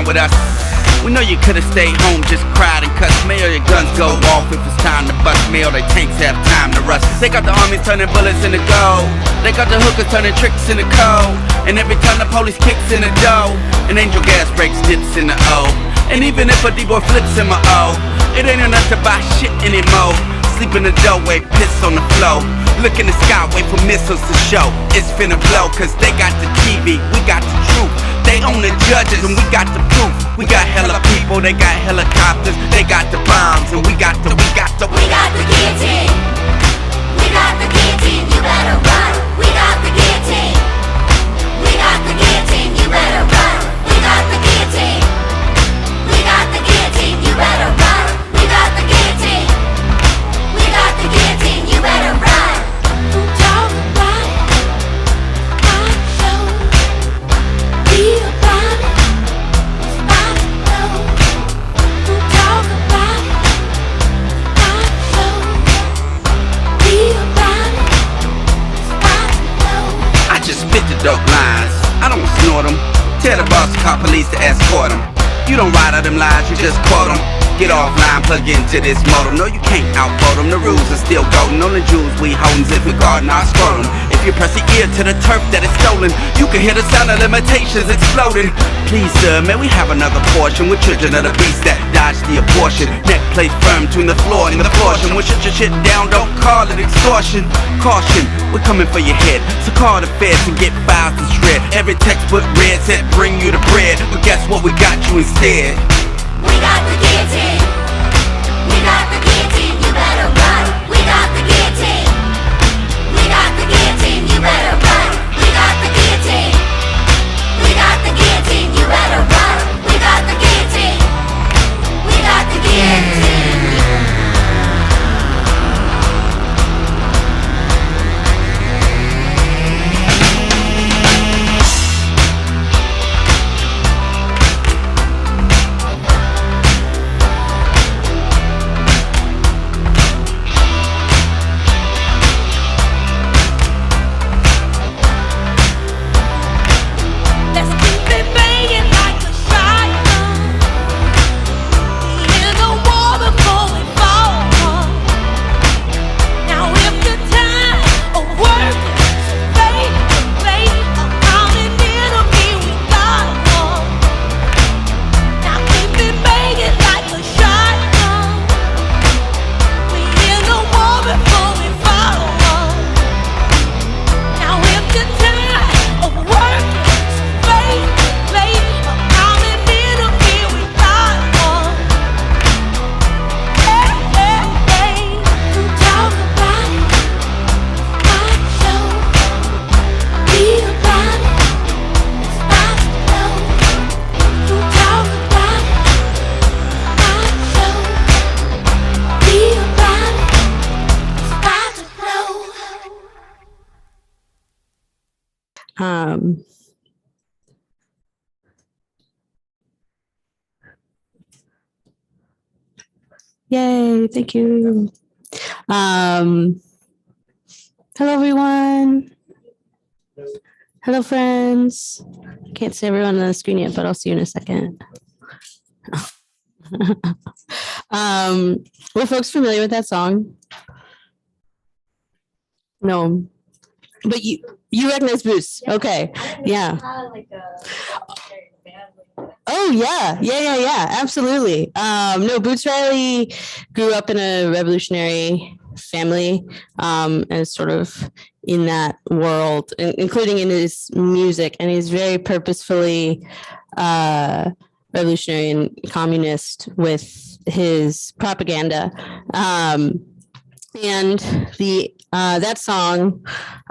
with us. We know you could've stayed home, just cried and cussed. May all your guns go off if it's time to bust. May all the tanks have time to rust. They got the armies turning bullets into gold. They got the hookers turning tricks into cold. And every time the police kicks in the dough, an angel gas breaks dips in the O. And even if a D-boy flips in my O, it ain't enough to buy shit anymore. Sleep in the doorway, piss on the floor. Look in the sky, wait for missiles to show. It's finna blow, cause they got the TV, we got the truth. They own the judges and we got the proof. We got hella people, they got helicopters. They got the bombs and we got the We got the guillotine. We got the guillotine, you better run. We got the guillotine. We got the guillotine, you better run. We got the guillotine. We got the guillotine, you better run. We got the guillotine. We got the guillotine, you better run. Talk about it, I show. Be about it, I know. Talk about it, I show. Be about it, I know. I just spit the dope lines, I don't snort them. Tell the boss to call police to escort them. You don't ride out them lies, you just quote them. Get offline, plug into this modem. No, you can't outvote them, the rules are still golden. Only jewels we holdin' if we guardin' our scrotum. If you press the ear to the turf that is stolen, you can hear the sound of limitations exploding. Please sir, may we have another portion? We're children of the beast that dodge the abortion. Neck placed firm between the floor and the portion. When shut your shit down, don't call it extortion. Caution, we're coming for your head. So call the feds and get files to shred. Every textbook read said bring you the bread, but guess what, we got you instead. We got the guillotine. We got the guillotine, you better run. We got the guillotine. We got the guillotine, you better run. We got the guillotine. We got the guillotine, you better run. We got the guillotine. We got the guillotine. Let's keep it banging like a shotgun. We in the war before we fall. Now if the time of work is late, I'm counting enemy, we got one. Now keep it banging like a shotgun. We in the war before we fall. Now if the time of work is late, I'm counting enemy, we got one. Hey, hey, hey, talk about it, I show. Be about it, I know. Talk about it, I show. Be about it, I know. Yay, thank you. Hello, everyone. Hello, friends. Can't see everyone on the screen yet, but I'll see you in a second. Were folks familiar with that song? No. But you recognize Bruce. Okay. Yeah. Oh yeah, absolutely. No, Boots Riley grew up in a revolutionary family, and sort of in that world, including in his music, and he's very purposefully revolutionary and communist with his propaganda. And the that song,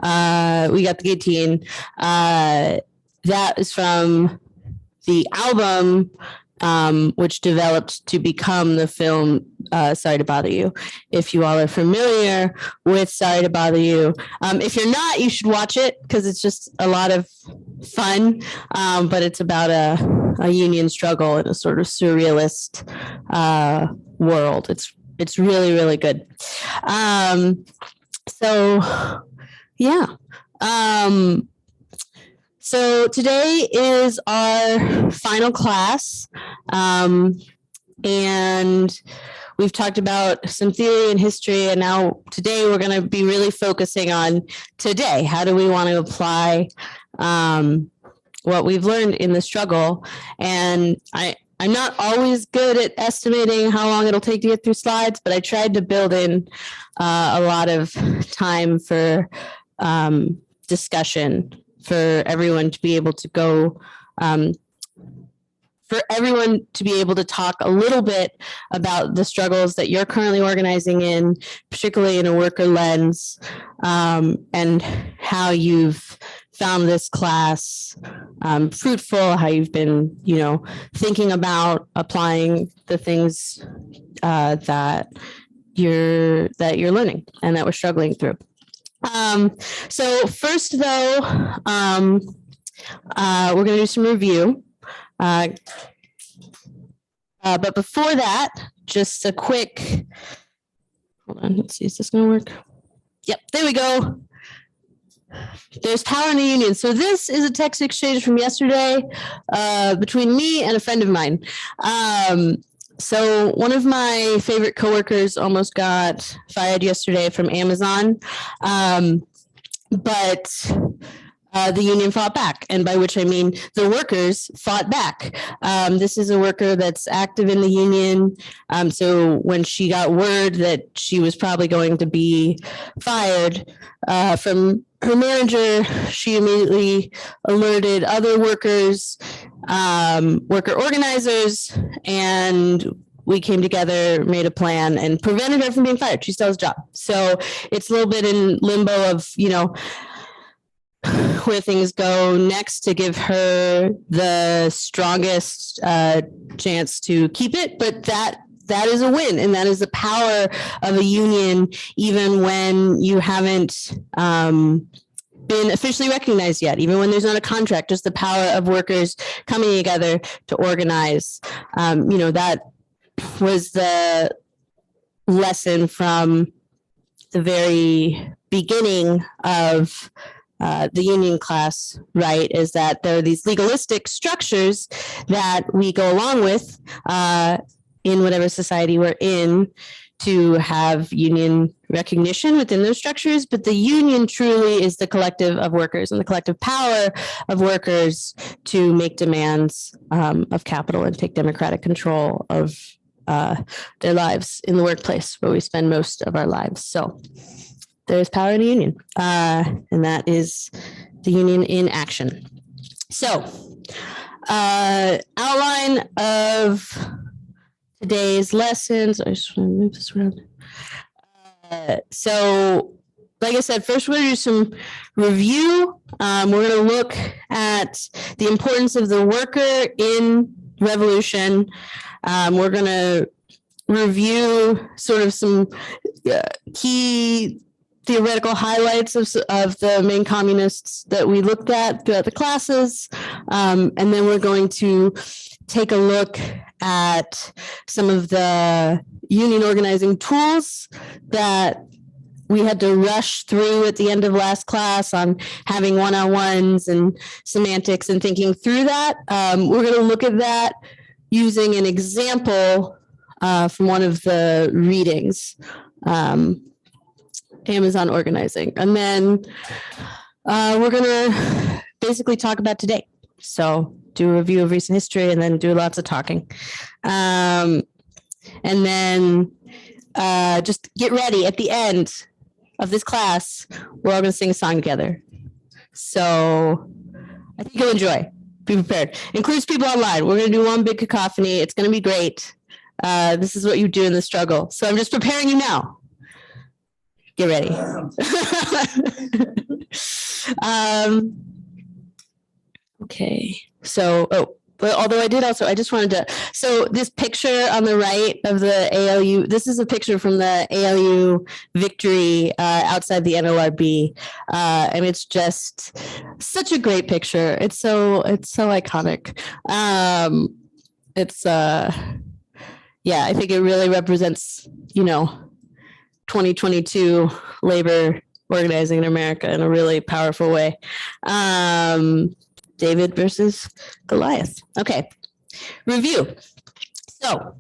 We Got the Guillotine, that is from the album, which developed to become the film Sorry to Bother You. If you all are familiar with Sorry to Bother You, if you're not, you should watch it because it's just a lot of fun, but it's about a union struggle in a sort of surrealist world. It's really, really good. So, yeah. So today is our final class. And we've talked about some theory and history, and now today we're going to be really focusing on today. How do we want to apply what we've learned in the struggle? And I'm not always good at estimating how long it'll take to get through slides, but I tried to build in a lot of time for discussion for everyone to be able to go for everyone to be able to talk a little bit about the struggles that you're currently organizing in, particularly in a worker lens, and how you've found this class fruitful, how you've been, thinking about applying the things that you're learning and that we're struggling through. So first, though, we're going to do some review. But before that, just a quick, hold on, let's see, is this going to work? Yep, there we go. There's power in the union. So this is a text exchange from yesterday between me and a friend of mine. So one of my favorite coworkers almost got fired yesterday from Amazon, but the union fought back, and by which I mean the workers fought back. This is a worker that's active in the union. So when she got word that she was probably going to be fired from her manager, she immediately alerted other workers, worker organizers, and we came together, made a plan, and prevented her from being fired. She still has a job. So it's a little bit in limbo of, where things go next to give her the strongest chance to keep it. But that is a win, and that is the power of a union, even when you haven't been officially recognized yet, even when there's not a contract, just the power of workers coming together to organize. That was the lesson from the very beginning of the union class, right, is that there are these legalistic structures that we go along with in whatever society we're in to have union recognition within those structures. But the union truly is the collective of workers and the collective power of workers to make demands of capital and take democratic control of their lives in the workplace, where we spend most of our lives. So there's power in the union, and that is the union in action. So, outline of today's lessons. I just want to move this around. So, like I said, first we're going to do some review. We're going to look at the importance of the worker in revolution. We're going to review sort of some key theoretical highlights of the main communists that we looked at throughout the classes. And then we're going to take a look at some of the union organizing tools that we had to rush through at the end of last class on having one-on-ones and semantics and thinking through that. We're going to look at that using an example from one of the readings. Amazon organizing. And then we're going to basically talk about today. So do a review of recent history and then do lots of talking. And then just get ready at the end of this class. We're all going to sing a song together. So I think you'll enjoy. Be prepared. Includes people online. We're going to do one big cacophony. It's going to be great. This is what you do in the struggle. So I'm just preparing you now. Get ready. Okay. So, but although I just wanted to, so this picture on the right of the ALU, this is a picture from the ALU victory outside the NLRB. And it's just such a great picture. It's so iconic. I think it really represents, 2022 labor organizing in America in a really powerful way. David versus Goliath. Okay, review. So,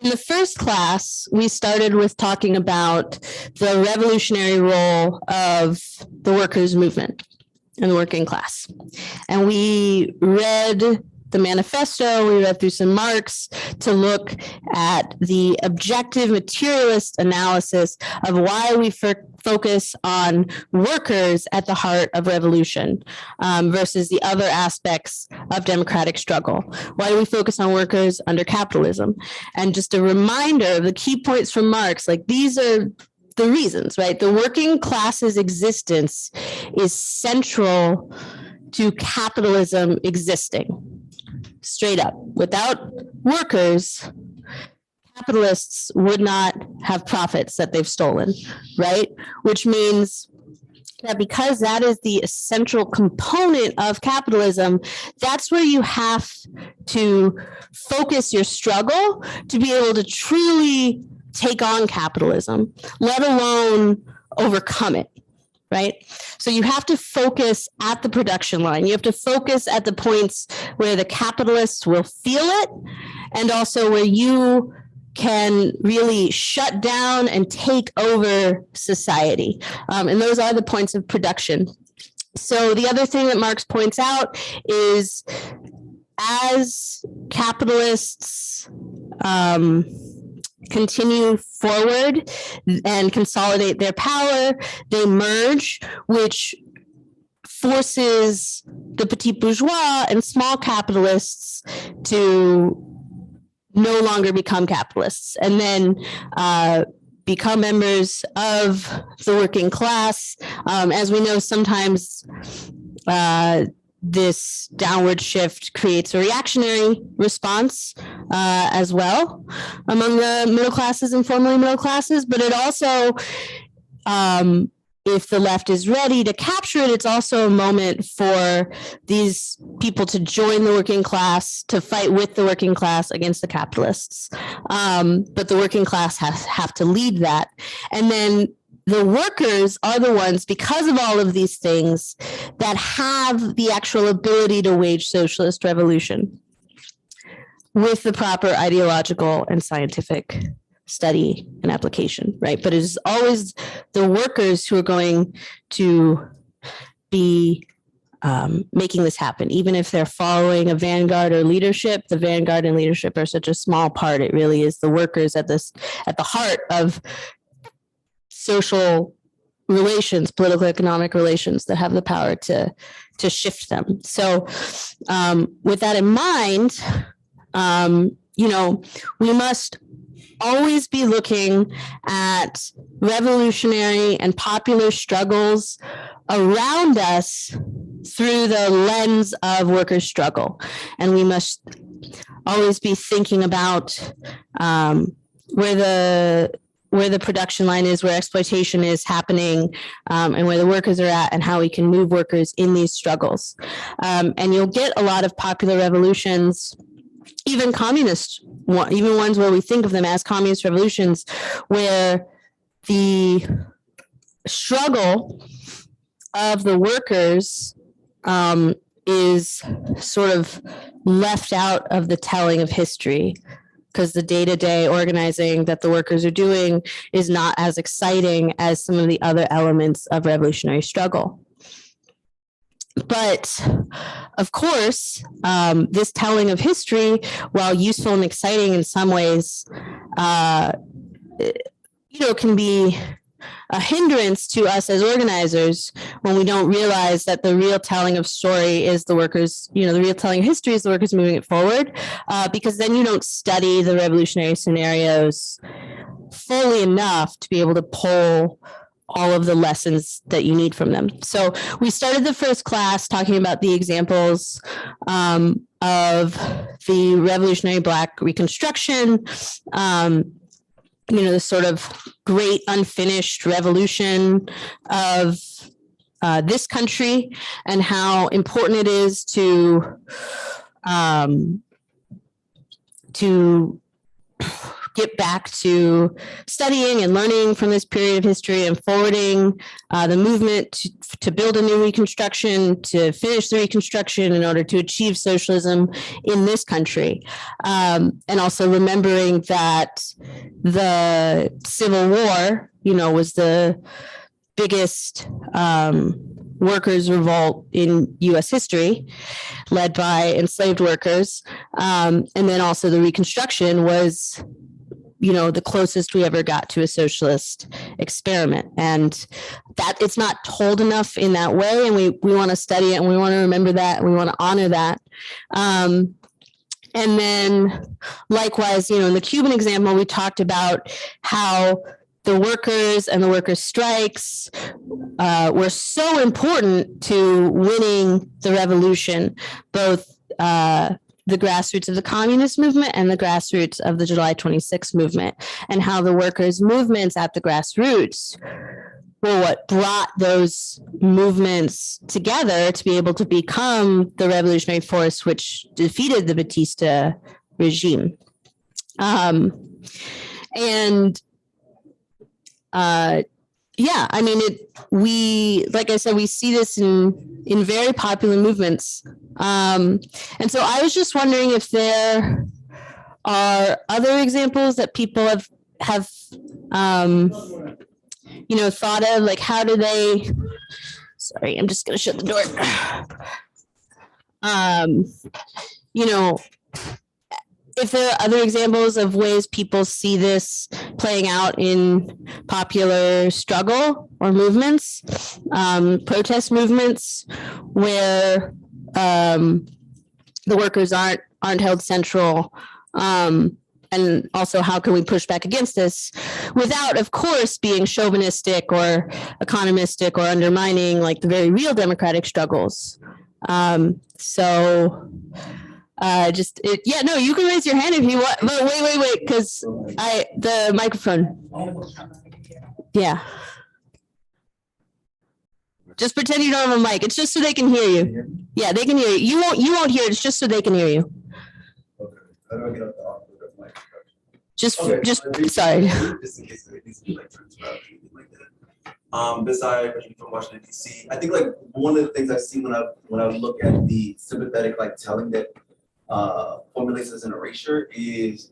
in the first class, we started with talking about the revolutionary role of the workers' movement and the working class. And we read the manifesto, we read through some Marx to look at the objective materialist analysis of why we focus on workers at the heart of revolution versus the other aspects of democratic struggle. Why do we focus on workers under capitalism? And just a reminder of the key points from Marx, like these are the reasons, right? The working class's existence is central to capitalism existing. Straight up. Without workers, capitalists would not have profits that they've stolen, right? Which means that because that is the essential component of capitalism, that's where you have to focus your struggle to be able to truly take on capitalism, let alone overcome it. Right? So you have to focus at the production line. You have to focus at the points where the capitalists will feel it, and also where you can really shut down and take over society. And those are the points of production. So the other thing that Marx points out is as capitalists continue forward and consolidate their power, they merge, which forces the petit bourgeois and small capitalists to no longer become capitalists and then become members of the working class. As we know, sometimes this downward shift creates a reactionary response as well among the middle classes and formerly middle classes. But it also, if the left is ready to capture it, it's also a moment for these people to join the working class, to fight with the working class against the capitalists. But the working class have to lead that. And then the workers are the ones, because of all of these things, that have the actual ability to wage socialist revolution with the proper ideological and scientific study and application, right? But it is always the workers who are going to be making this happen, even if they're following a vanguard or leadership. The vanguard and leadership are such a small part. It really is the workers at the heart of social relations, political economic relations, that have the power to shift them. So with that in mind, we must always be looking at revolutionary and popular struggles around us through the lens of workers' struggle. And we must always be thinking about where the production line is, where exploitation is happening, and where the workers are at, and how we can move workers in these struggles. And you'll get a lot of popular revolutions, even communist, even ones where we think of them as communist revolutions, where the struggle of the workers is sort of left out of the telling of history, because the day-to-day organizing that the workers are doing is not as exciting as some of the other elements of revolutionary struggle. But of course, this telling of history, while useful and exciting in some ways, can be a hindrance to us as organizers when we don't realize that the real telling of story is the workers, the real telling of history is the workers moving it forward, because then you don't study the revolutionary scenarios fully enough to be able to pull all of the lessons that you need from them. So we started the first class talking about the examples of the revolutionary Black Reconstruction, the sort of great unfinished revolution of this country, and how important it is to get back to studying and learning from this period of history and forwarding the movement to build a new Reconstruction, to finish the Reconstruction in order to achieve socialism in this country. And also remembering that the Civil War, was the biggest workers' revolt in U.S. history, led by enslaved workers. And then also the Reconstruction was, the closest we ever got to a socialist experiment. And that it's not told enough in that way. And we want to study it, and we want to remember that, and we want to honor that. And then likewise, in the Cuban example, we talked about how the workers and the workers' strikes were so important to winning the revolution, both the grassroots of the communist movement and the grassroots of the July 26th movement, and how the workers' movements at the grassroots were what brought those movements together to be able to become the revolutionary force which defeated the Batista regime. Like I said, we see this in very popular movements. And so I was just wondering if there are other examples that people have thought of, like how do they, sorry, I'm just going to shut the door. If there are other examples of ways people see this playing out in popular struggle or movements, protest movements, where the workers aren't held central, and also how can we push back against this without, of course, being chauvinistic or economistic or undermining like the very real democratic struggles. You can raise your hand if you want, but wait, because the microphone. Yeah. Just pretend you don't have a mic. It's just so they can hear you. Yeah, they can hear you. You won't hear it. It's just so they can hear you. Okay. How do I get up the offer of mic? Just Okay. sorry. Just in case it needs to be like transcribed or anything like that. Besides from Washington D.C., I think like one of the things I see when I look at the sympathetic like telling that formulates as an erasure is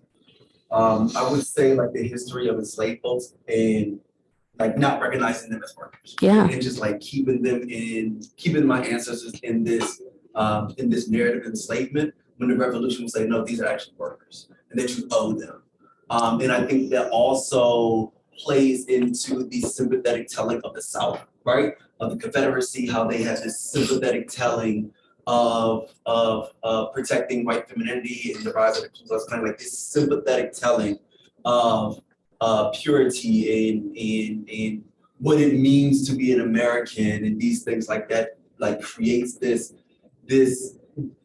I would say like the history of enslaved folks and like not recognizing them as workers. Yeah. And just like keeping my ancestors in this narrative of enslavement, when the revolution will say, no, these are actually workers and that you owe them. And I think that also plays into the sympathetic telling of the South, right? Of the Confederacy, how they have this sympathetic telling of protecting white femininity and the rise of the Ku Klux Klan, like this sympathetic telling of purity and what it means to be an American and these things like that, like creates this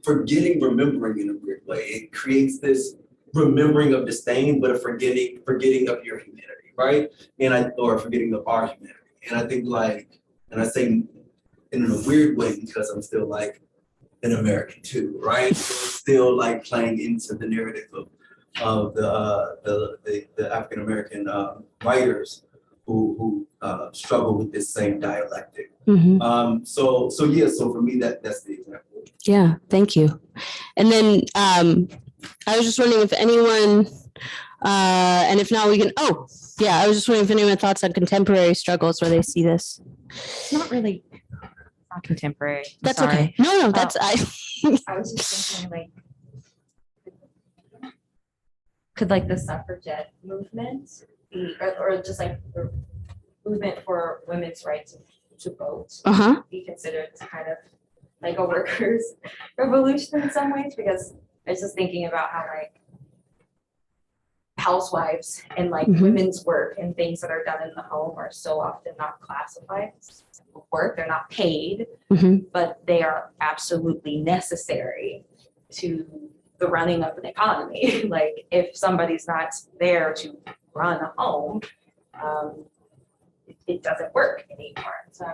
forgetting, remembering in a weird way. It creates this remembering of disdain, but a forgetting of your humanity, right? Or forgetting of our humanity. And I think like, and I say in a weird way because I'm still like an American too, right? Still like playing into the narrative of the African American writers who struggle with this same dialectic. Mm-hmm. So for me that's the example. Yeah, thank you. And then I was just wondering if anyone, and if not, we can. Oh, yeah, I was just wondering if anyone had thoughts on contemporary struggles where they see this. It's not really not contemporary. I'm That's sorry. okay. No, that's I was just thinking could like the suffragette movement be, or just like the movement for women's right to vote be considered kind of like a workers' revolution in some ways? Because I was just thinking about how like housewives and like women's work and things that are done in the home are so often not classified as work. They're not paid, but they are absolutely necessary to the running of an economy. Like if somebody's not there to run a home, it doesn't work anymore. So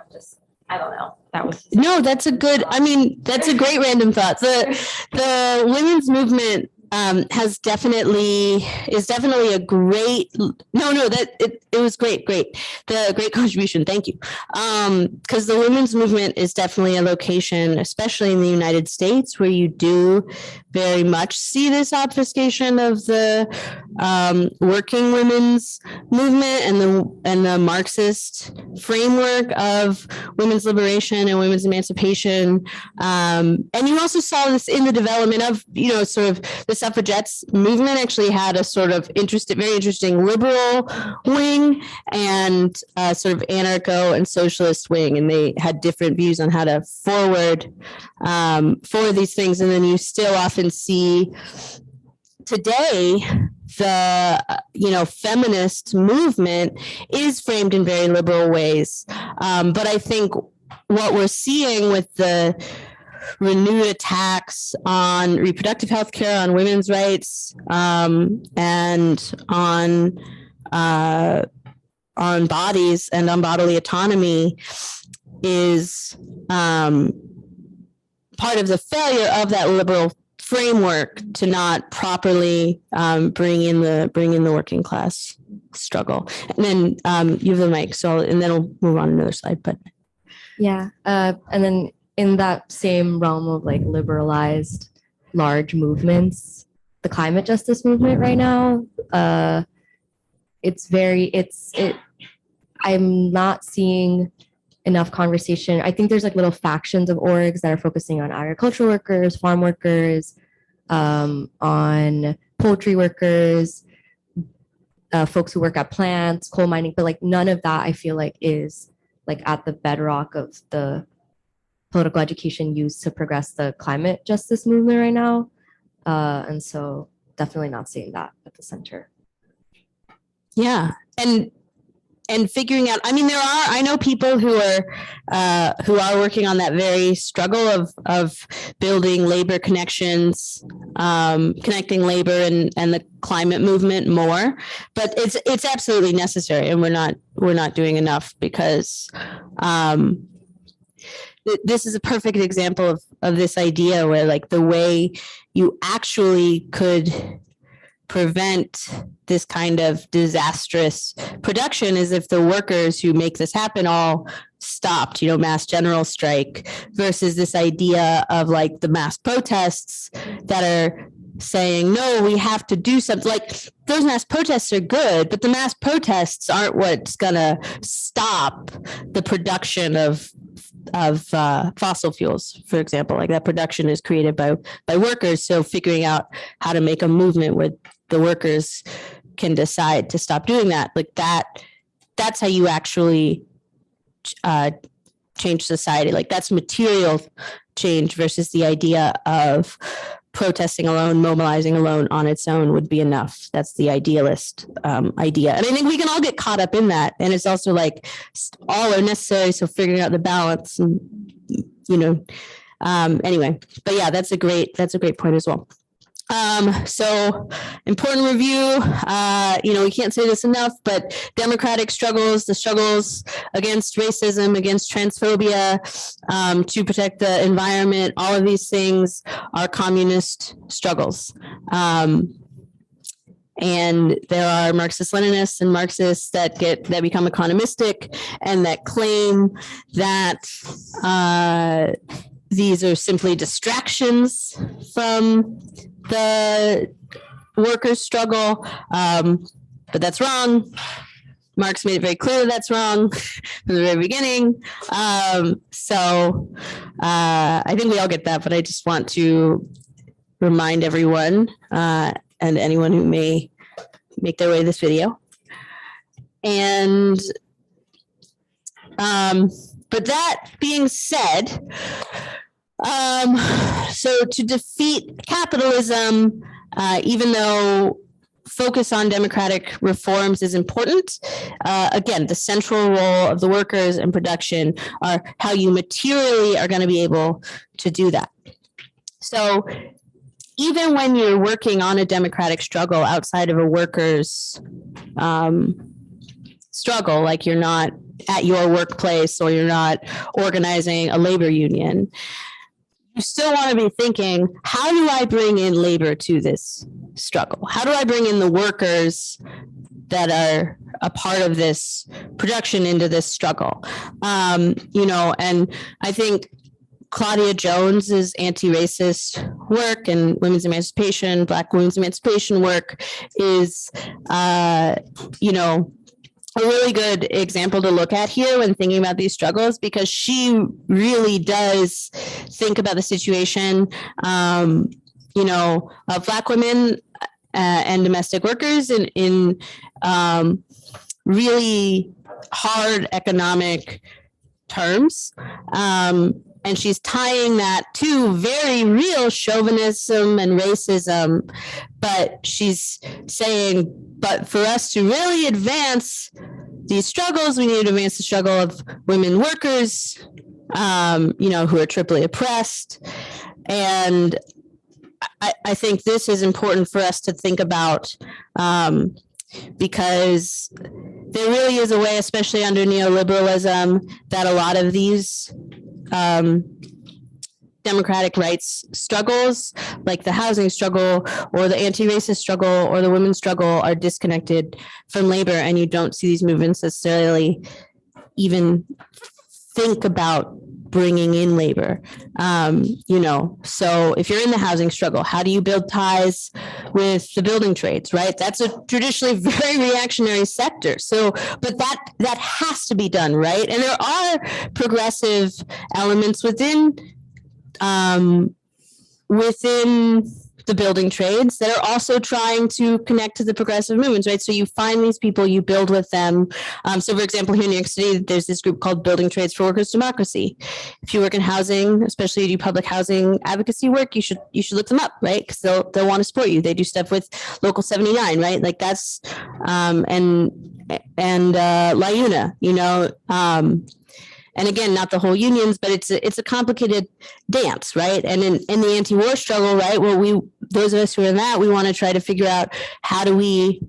I don't know. That was no, that's a good, I mean, that's a great random thought. The women's movement is definitely a great, it was great, the great contribution. Thank you. Because the women's movement is definitely a location, especially in the United States, where you do very much see this obfuscation of the working women's movement and the Marxist framework of women's liberation and women's emancipation. And you also saw this in the development of, sort of the suffragettes movement actually had a sort of very interesting liberal wing and sort of anarcho and socialist wing. And they had different views on how to forward these things. And then you still often see today the feminist movement is framed in very liberal ways. But I think what we're seeing with the renewed attacks on reproductive health care, on women's rights, and on bodies and on bodily autonomy is part of the failure of that liberal framework to not properly bring in the working class struggle. And then you have the mic, and then we'll move on to another slide. But yeah, and then in that same realm of like liberalized large movements, the climate justice movement right now, I'm not seeing enough conversation. I think there's like little factions of orgs that are focusing on agricultural workers, farm workers, on poultry workers, folks who work at plants, coal mining, but like none of that I feel like is like at the bedrock of the political education used to progress the climate justice movement right now. And so definitely not seeing that at the center. yeah, and figuring out, I know people who are working on that very struggle of building labor connections, connecting labor and the climate movement more, but it's absolutely necessary, and we're not doing enough because this is a perfect example of this idea where like the way you actually could prevent this kind of disastrous production is if the workers who make this happen all stopped, mass general strike, versus this idea of like the mass protests that are saying, no, we have to do something. Like those mass protests are good, but the mass protests aren't what's gonna stop the production of fossil fuels, for example. Like that production is created by workers. So figuring out how to make a movement where the workers can decide to stop doing that, like that's how you actually change society. Like that's material change versus the idea of protesting alone, mobilizing alone on its own would be enough. That's the idealist idea. And I think we can all get caught up in that. And it's also like all are necessary. So figuring out the balance and, anyway, but yeah, that's a great point as well. So important review, we can't say this enough, but democratic struggles, the struggles against racism, against transphobia, to protect the environment, all of these things are communist struggles. And there are Marxist-Leninists and Marxists that become economistic and that claim that these are simply distractions from the workers' struggle, but that's wrong. Marx made it very clear that's wrong from the very beginning. So I think we all get that, but I just want to remind everyone and anyone who may make their way to this video. And but that being said, so to defeat capitalism, even though focus on democratic reforms is important, again, the central role of the workers and production are how you materially are going to be able to do that. So even when you're working on a democratic struggle outside of a workers' struggle, like you're not at your workplace or you're not organizing a labor union, you still want to be thinking, how do I bring in labor to this struggle? How do I bring in the workers that are a part of this production into this struggle? And I think Claudia Jones's anti-racist work and women's emancipation, Black women's emancipation work is, a really good example to look at here when thinking about these struggles, because she really does think about the situation, of Black women and domestic workers in really hard economic terms. And she's tying that to very real chauvinism and racism. But she's saying, but for us to really advance these struggles, we need to advance the struggle of women workers, who are triply oppressed. And I think this is important for us to think about, because there really is a way, especially under neoliberalism, that a lot of these democratic rights struggles, like the housing struggle or the anti-racist struggle or the women's struggle, are disconnected from labor, and you don't see these movements necessarily even think about bringing in labor. So if you're in the housing struggle, how do you build ties with the building trades, right? That's a traditionally very reactionary sector. So, but that has to be done, right? And there are progressive elements within the building trades that are also trying to connect to the progressive movements, right? So you find these people, you build with them. So for example, here in New York City, there's this group called Building Trades for Workers' Democracy. If you work in housing, especially you do public housing advocacy work, you should look them up, right? Because they'll want to support you. They do stuff with Local 79, right? Like that's and LIUNA, and again, not the whole unions, but it's a complicated dance, right? And in the anti-war struggle, right, those of us who are in that, we want to try to figure out, how do we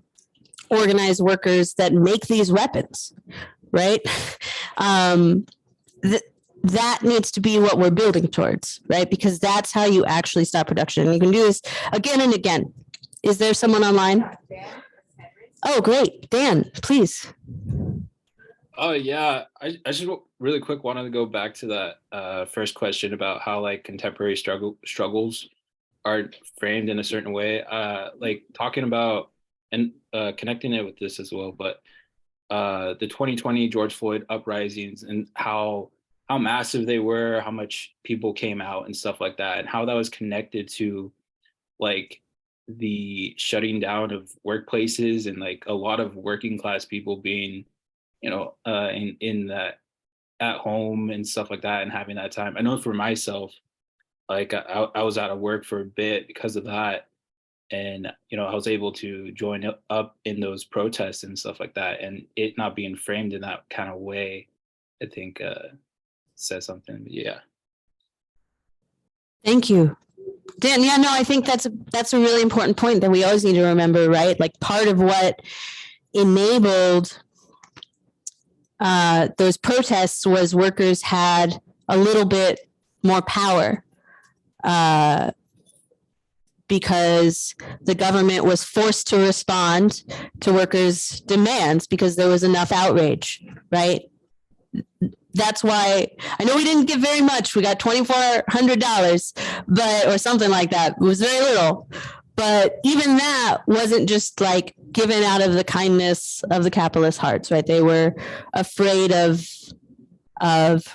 organize workers that make these weapons, right? That needs to be what we're building towards, right? Because that's how you actually stop production. And you can do this again and again. Is there someone online? Oh, great. Dan, please. Oh yeah, I just really quick wanted to go back to that first question about how like contemporary struggles are framed in a certain way. Like talking about and connecting it with this as well, but the 2020 George Floyd uprisings and how massive they were, how much people came out and stuff like that, and how that was connected to like the shutting down of workplaces and like a lot of working class people being in that at home and stuff like that and having that time. I know for myself, like I was out of work for a bit because of that. And, I was able to join up in those protests and stuff like that. And it not being framed in that kind of way, I think says something. But yeah. Thank you, Dan. Yeah, no, I think that's a really important point that we always need to remember, right? Like part of what enabled those protests was workers had a little bit more power because the government was forced to respond to workers' demands because there was enough outrage, right? That's why I know we didn't give very much. We got $2,400, or something like that. It was very little. But even that wasn't just like given out of the kindness of the capitalist hearts, right? They were afraid of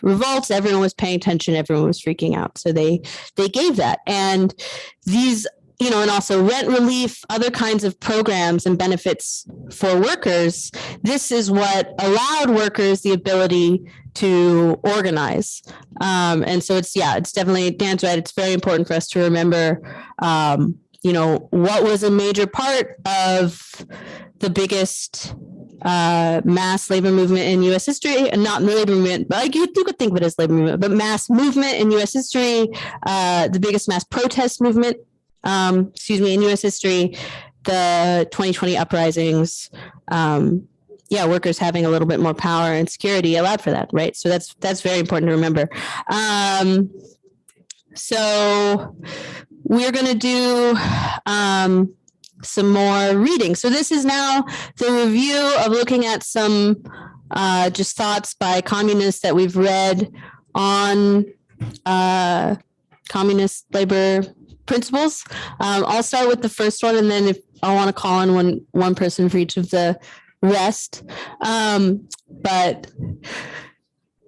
revolts. Everyone was paying attention. Everyone was freaking out. So they gave that. And these, and also rent relief, other kinds of programs and benefits for workers. This is what allowed workers the ability to organize. And so it's definitely, Dan's right. It's very important for us to remember, what was a major part of the biggest mass labor movement in U.S. history, and not labor movement, but you could think of it as labor movement, but mass movement in U.S. history, the biggest mass protest movement, in U.S. history, the 2020 uprisings, workers having a little bit more power and security allowed for that, right? So that's very important to remember. So we're going to do some more reading. So this is now the review of looking at some just thoughts by communists that we've read on communist labor principles. I'll start with the first one, and then if I want to call on one person for each of the rest. But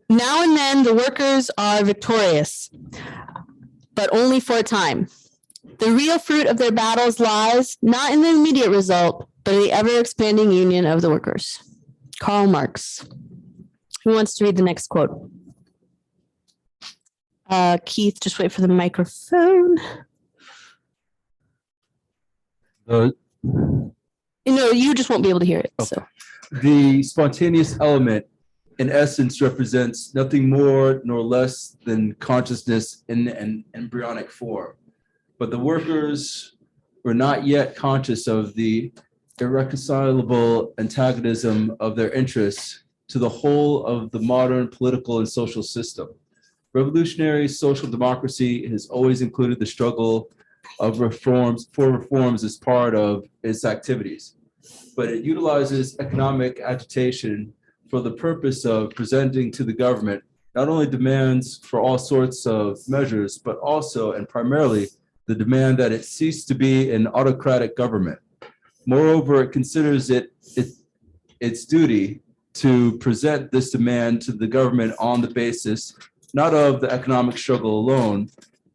now and then the workers are victorious, but only for a time. The real fruit of their battles lies not in the immediate result, but in the ever-expanding union of the workers. Karl Marx. Who wants to read the next quote? Keith, just wait for the microphone. You just won't be able to hear it. Okay. So The spontaneous element, in essence, represents nothing more nor less than consciousness in an embryonic form. But the workers were not yet conscious of the irreconcilable antagonism of their interests to the whole of the modern political and social system. Revolutionary social democracy has always included the struggle of reforms as part of its activities, but it utilizes economic agitation for the purpose of presenting to the government not only demands for all sorts of measures, but also and primarily the demand that it cease to be an autocratic government. Moreover, it considers its duty to present this demand to the government on the basis not of the economic struggle alone,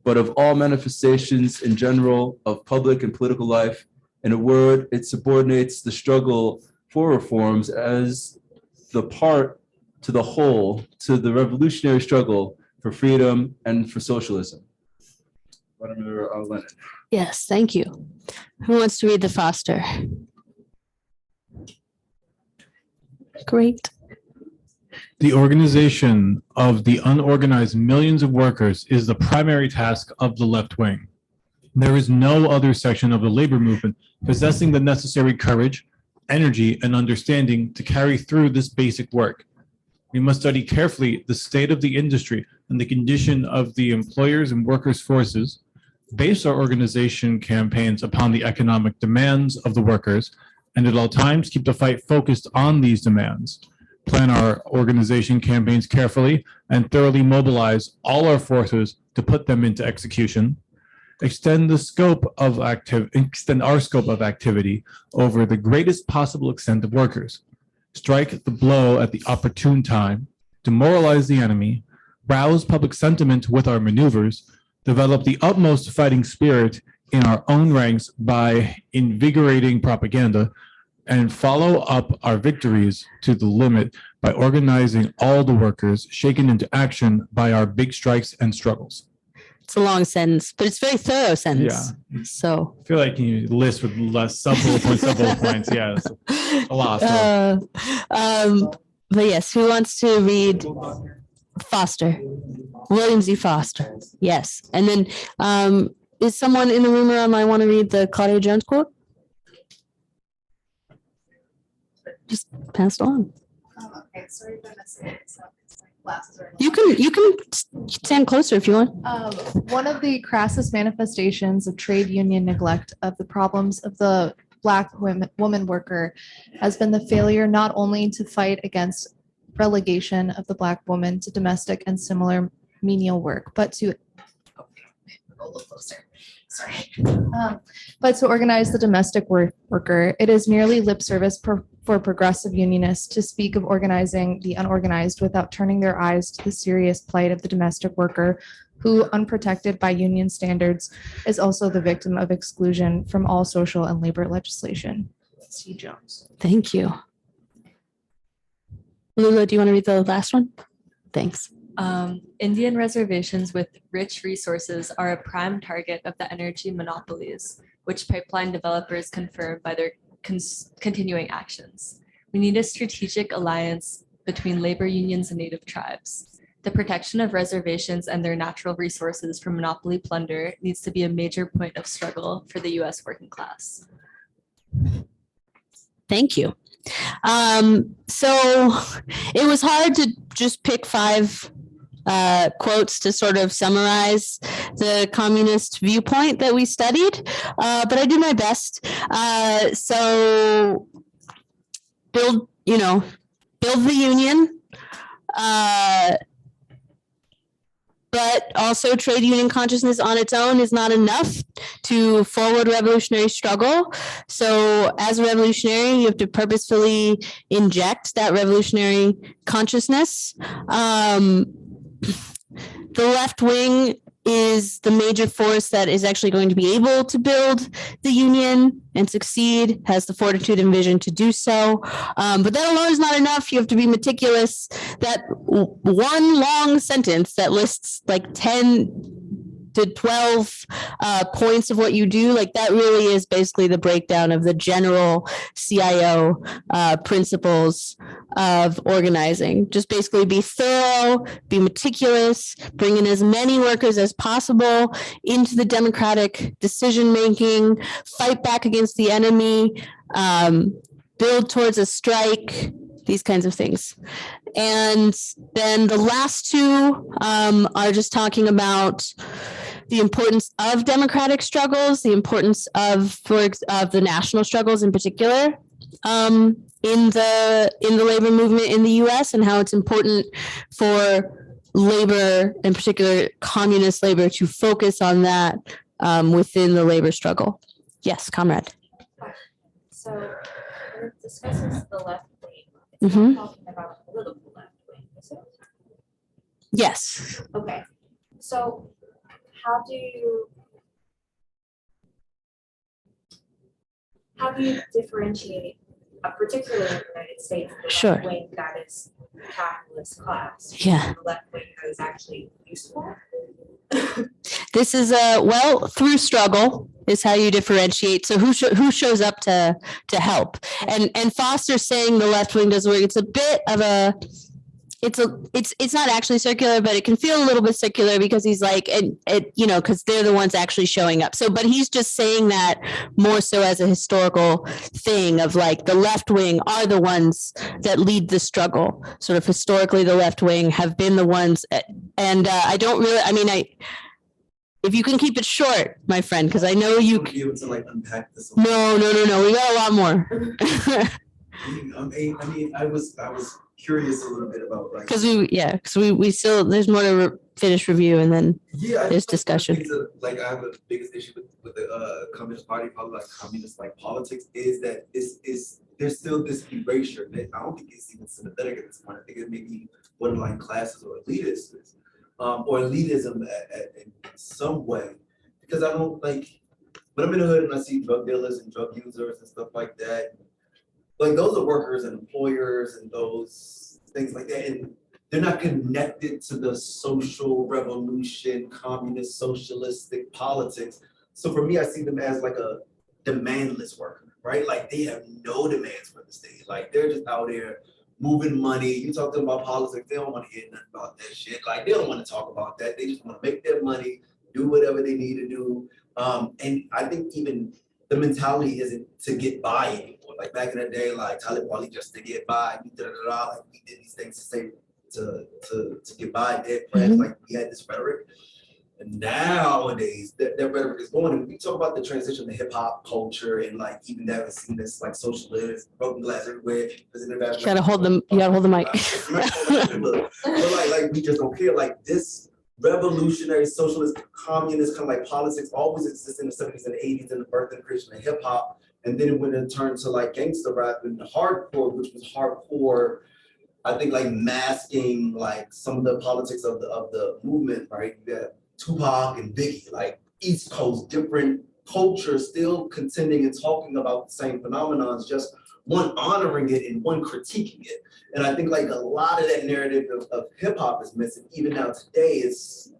but of all manifestations in general of public and political life. In a word, it subordinates the struggle for reforms as the part to the whole to the revolutionary struggle for freedom and for socialism. Vladimir Lenin. yes, thank you. Who wants to read the Foster? Great. The organization of the unorganized millions of workers is the primary task of the left wing. There is no other section of the labor movement possessing the necessary courage, energy, and understanding to carry through this basic work. We must study carefully the state of the industry and the condition of the employers and workers' forces, base our organization campaigns upon the economic demands of the workers, and at all times keep the fight focused on these demands. Plan our organization campaigns carefully and thoroughly mobilize all our forces to put them into execution. Extend our scope of activity over the greatest possible extent of workers. Strike the blow at the opportune time, demoralize the enemy, rouse public sentiment with our maneuvers, develop the utmost fighting spirit in our own ranks by invigorating propaganda, and follow up our victories to the limit by organizing all the workers shaken into action by our big strikes and struggles. It's a long sentence, but it's a very thorough sentence. Yeah. So I feel like you list with less sub-bullet points, Yeah, it's a lot. But yes, who wants to read Foster? William Z. Foster. Yes. And then is someone in the room or online want to read the Claudia Jones quote? Just pass it on. Okay, sorry if I missed it. It's like glasses are. You can stand closer if you want. One of the crassest manifestations of trade union neglect of the problems of the Black woman worker has been the failure not only to fight against relegation of the Black woman to domestic and similar menial work, but to a little closer. Sorry. But to organize the domestic worker. It is merely lip service for progressive unionists to speak of organizing the unorganized without turning their eyes to the serious plight of the domestic worker who, unprotected by union standards, is also the victim of exclusion from all social and labor legislation. C. Jones. Thank you. Lula, do you want to read the last one? Thanks. Indian reservations with rich resources are a prime target of the energy monopolies, which pipeline developers confirm by their continuing actions. We need a strategic alliance between labor unions and native tribes. The protection of reservations and their natural resources from monopoly plunder needs to be a major point of struggle for the U.S. working class. Thank you. So it was hard to just pick 5 quotes to sort of summarize the communist viewpoint that we studied, but I do my best. So build the union, but also trade union consciousness on its own is not enough to forward revolutionary struggle. So as a revolutionary, you have to purposefully inject that revolutionary consciousness. The left wing is the major force that is actually going to be able to build the union and succeed, has the fortitude and vision to do so. But that alone is not enough. You have to be meticulous. That one long sentence that lists like 10 to 12 points of what you do, like that really is basically the breakdown of the general CIO principles of organizing. Just basically be thorough, be meticulous, bring in as many workers as possible into the democratic decision-making, fight back against the enemy, build towards a strike, these kinds of things. And then the last two are just talking about the importance of democratic struggles, the importance of the national struggles in particular in the labor movement in the U.S. and how it's important for labor, in particular communist labor, to focus on that within the labor struggle. Yes, comrade. So when it discusses the left wing, it's Mhm. not talking about political left wing, is it? Yes. Okay, so how do you differentiate, particularly in the United States, the Sure. left wing that is capitalist class? Yeah. from The left wing that is actually useful? This is through struggle is how you differentiate. So who shows up to help? And Foster saying the left wing doesn't work. It's a bit of it's not actually circular, but it can feel a little bit circular because he's like, because they're the ones actually showing up. So, but he's just saying that more so as a historical thing of like the left wing are the ones that lead the struggle. Sort of historically, the left wing have been the ones, and if you can keep it short, my friend, because I know you. Be able to like unpack this. No. We got a lot more. I was curious a little bit about like. Because we still, there's more to finish review and then Yeah, there's discussion. Like I have the biggest issue with the Communist Party, probably like communist like politics, is that there's still this erasure that I don't think it's even sympathetic at this point. I think it may be borderline classes or elitism, or elitism in some way, because I don't like when I'm in the hood and I see drug dealers and drug users and stuff like that. Like those are workers and employers and those things like that, and they're not connected to the social revolution, communist, socialistic politics. So for me, I see them as like a demandless worker, right? Like they have no demands for the state. Like they're just out there moving money. You talk to them about politics, they don't want to hear nothing about that shit. Like they don't want to talk about that. They just want to make their money, do whatever they need to do. And I think even the mentality isn't to get by anymore. Like back in the day, like Talib Kweli just to get by, like we did these things to say to get by, dead friends, like we had this rhetoric. And nowadays that rhetoric is going, and we talk about the transition to hip hop culture and like even that was seen this like socialist, broken glass everywhere. You gotta hold the mic. But like we just don't care. Like this revolutionary, socialist, communist kind of like politics always existed in the 70s and 80s and the birth and creation of hip hop. And then when it turned to like gangster rap and hardcore, which was hardcore, I think like masking like some of the politics of the movement, right? You got Tupac and Biggie, like East Coast, different cultures still contending and talking about the same phenomenons, just one honoring it and one critiquing it. And I think like a lot of that narrative of hip hop is missing. Even now today, it's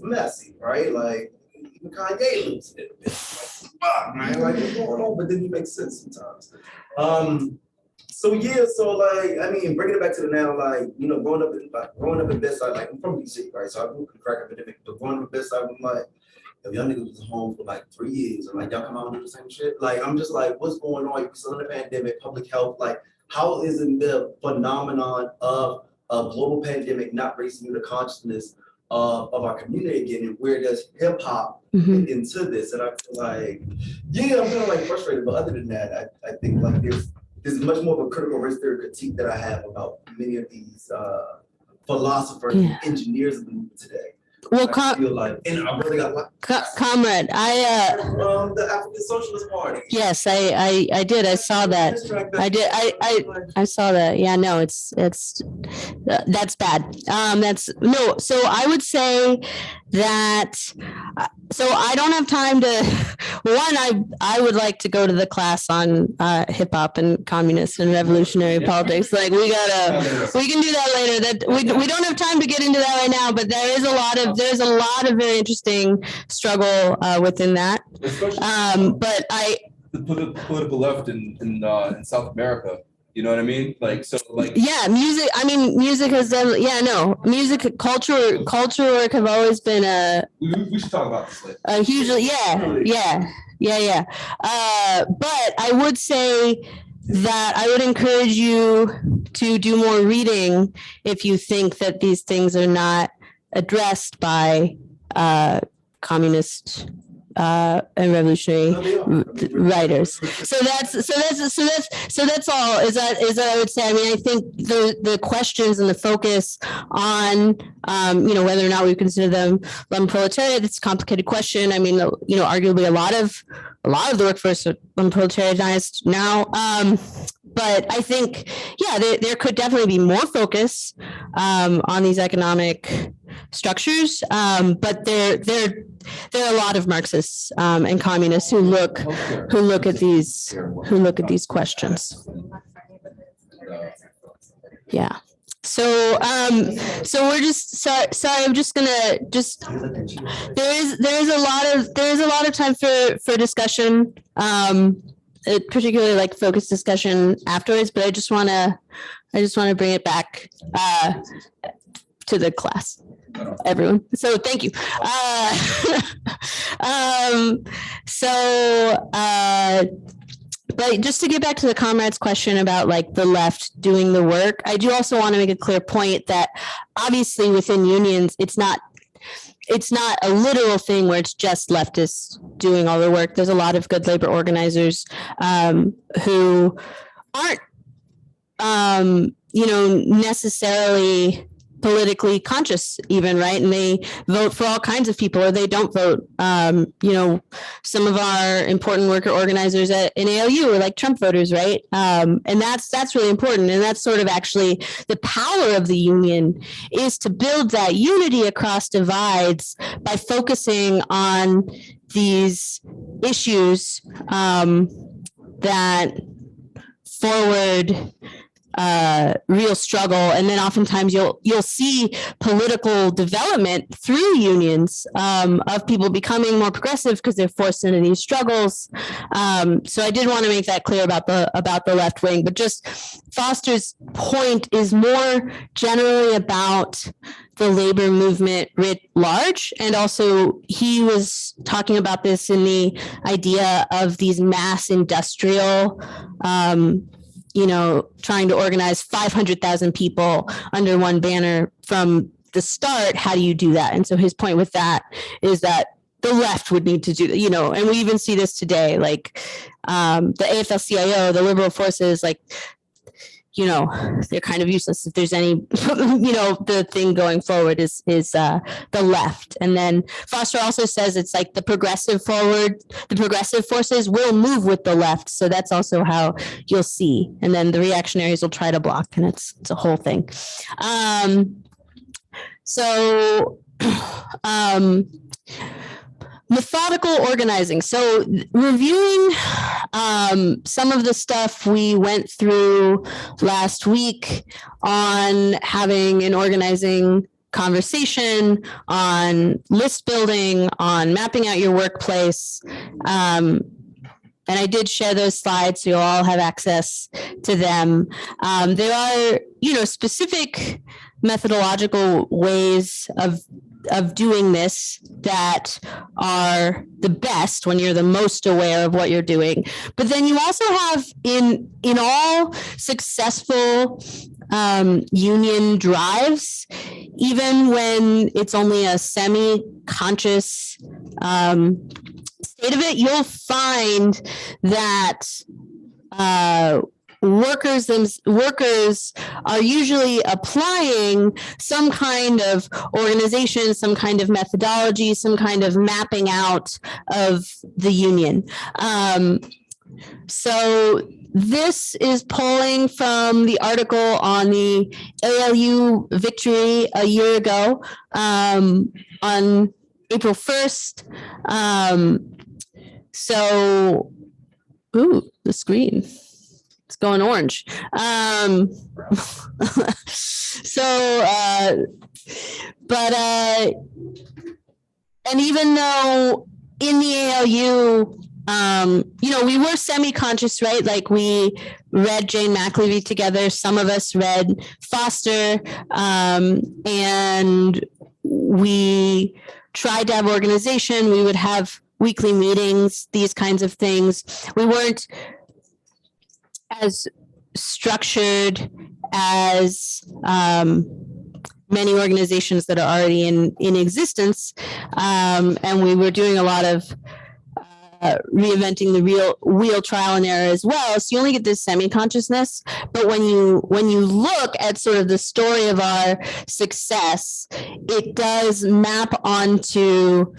messy, right? Like even Kanye loses it a bit. Like, fuck, man, like what's going on? But then he makes sense sometimes. So like I mean, bringing it back to the now, like growing up in Bedside, like I'm from DC, right? So I grew up in the crack epidemic, but growing up in Bedside, I'm like, if y'all niggas was home for like 3 years, and like y'all come out and do the same shit, like I'm just like, what's going on? You're still in the pandemic, public health, like how isn't the phenomenon of a global pandemic not raising the consciousness of our community again, and where does hip hop fit into this? And I feel like, yeah, I'm kind of like frustrated, but other than that, I think like there's much more of a critical race theory critique that I have about many of these philosophers and engineers of the movement today. Well, I feel like, and I really got comrade, the African Socialist Party. yes, I did. I saw that. I did. I saw that. Yeah, no, it's that's bad. That's no. So I would say that. So I don't have time to. One, I would like to go to the class on hip hop and communist and revolutionary politics. Like we can do that later. That we don't have time to get into that right now. But there's a lot of very interesting struggle within that. But The political left in South America. You know what I mean? Like, so like. Yeah, music. I mean, music has done. Yeah, no, music, culture work have always been We should talk about this later. hugely. Yeah. But I would say that I would encourage you to do more reading if you think that these things are not addressed by communist and revolutionary writers. So that's all. Is that I would say. I mean, I think the questions and the focus on whether or not we consider them proletariat. It's a complicated question. I mean, arguably a lot of the workforce are proletarianized now. But I think, there could definitely be more focus on these economic structures. But there are a lot of Marxists and communists who look at these questions. Yeah. So we're just sorry. I'm just gonna there's a lot of time for discussion. Particularly like focused discussion afterwards, but I just want to bring it back to the class, everyone. So thank you. But just to get back to the comrade's question about like the left doing the work, I do also want to make a clear point that obviously within unions, it's not a literal thing where it's just leftists doing all the work. There's a lot of good labor organizers who aren't, necessarily politically conscious even, right? And they vote for all kinds of people, or they don't vote. Some of our important worker organizers in ALU are like Trump voters, right? And that's really important. And that's sort of actually the power of the union, is to build that unity across divides by focusing on these issues that forward real struggle. And then oftentimes you'll see political development through unions of people becoming more progressive because they're forced into these struggles. So I did want to make that clear about the left wing, but just Foster's point is more generally about the labor movement writ large. And also he was talking about this in the idea of these mass industrial trying to organize 500,000 people under one banner from the start. How do you do that? And so his point with that is that the left would need to do, and we even see this today, like the AFL-CIO, the liberal forces, like, they're kind of useless if there's any, the thing going forward is the left. And then Foster also says it's like the progressive forces will move with the left. So that's also how you'll see. And then the reactionaries will try to block, and it's a whole thing. Methodical organizing. So reviewing some of the stuff we went through last week on having an organizing conversation, on list building, on mapping out your workplace. And I did share those slides, so you'll all have access to them. There are, specific methodological ways of doing this that are the best when you're the most aware of what you're doing. But then you also have in all successful union drives, even when it's only a semi-conscious state of it, you'll find that workers are usually applying some kind of organization, some kind of methodology, some kind of mapping out of the union. So this is pulling from the article on the ALU victory a year ago on April 1st. So, ooh, the screen. It's going orange. And even though in the ALU, we were semi-conscious, right? Like we read Jane McAlevey together. Some of us read Foster, and we tried to have organization. We would have weekly meetings, these kinds of things. We weren't as structured as many organizations that are already in existence. And we were doing a lot of reinventing the wheel trial and error as well. So you only get this semi-consciousness. But when you look at sort of the story of our success, it does map onto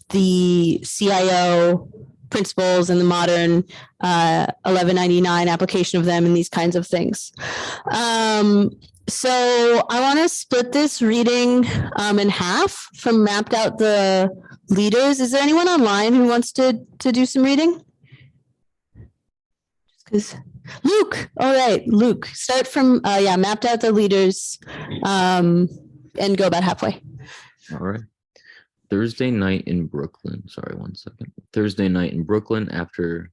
the CIO principles and the modern 1199 application of them and these kinds of things. So I want to split this reading in half from mapped out the leaders. Is there anyone online who wants to do some reading? Because Luke, all right, Luke, start from mapped out the leaders and go about halfway. All right. Thursday night in Brooklyn. Sorry, 1 second. Thursday night in Brooklyn, after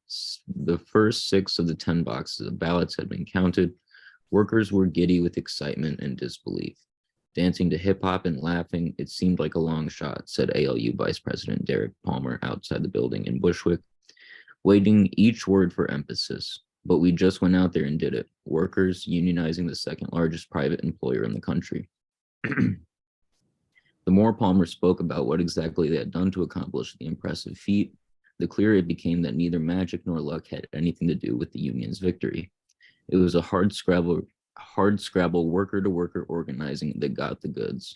the first 6 of the 10 boxes of ballots had been counted, workers were giddy with excitement and disbelief. Dancing to hip hop and laughing, it seemed like a long shot, said ALU Vice President Derek Palmer outside the building in Bushwick, weighting each word for emphasis. But we just went out there and did it. Workers unionizing the second largest private employer in the country. The more Palmer spoke about what exactly they had done to accomplish the impressive feat, the clearer it became that neither magic nor luck had anything to do with the union's victory. It was a hard scrabble worker-to-worker organizing that got the goods.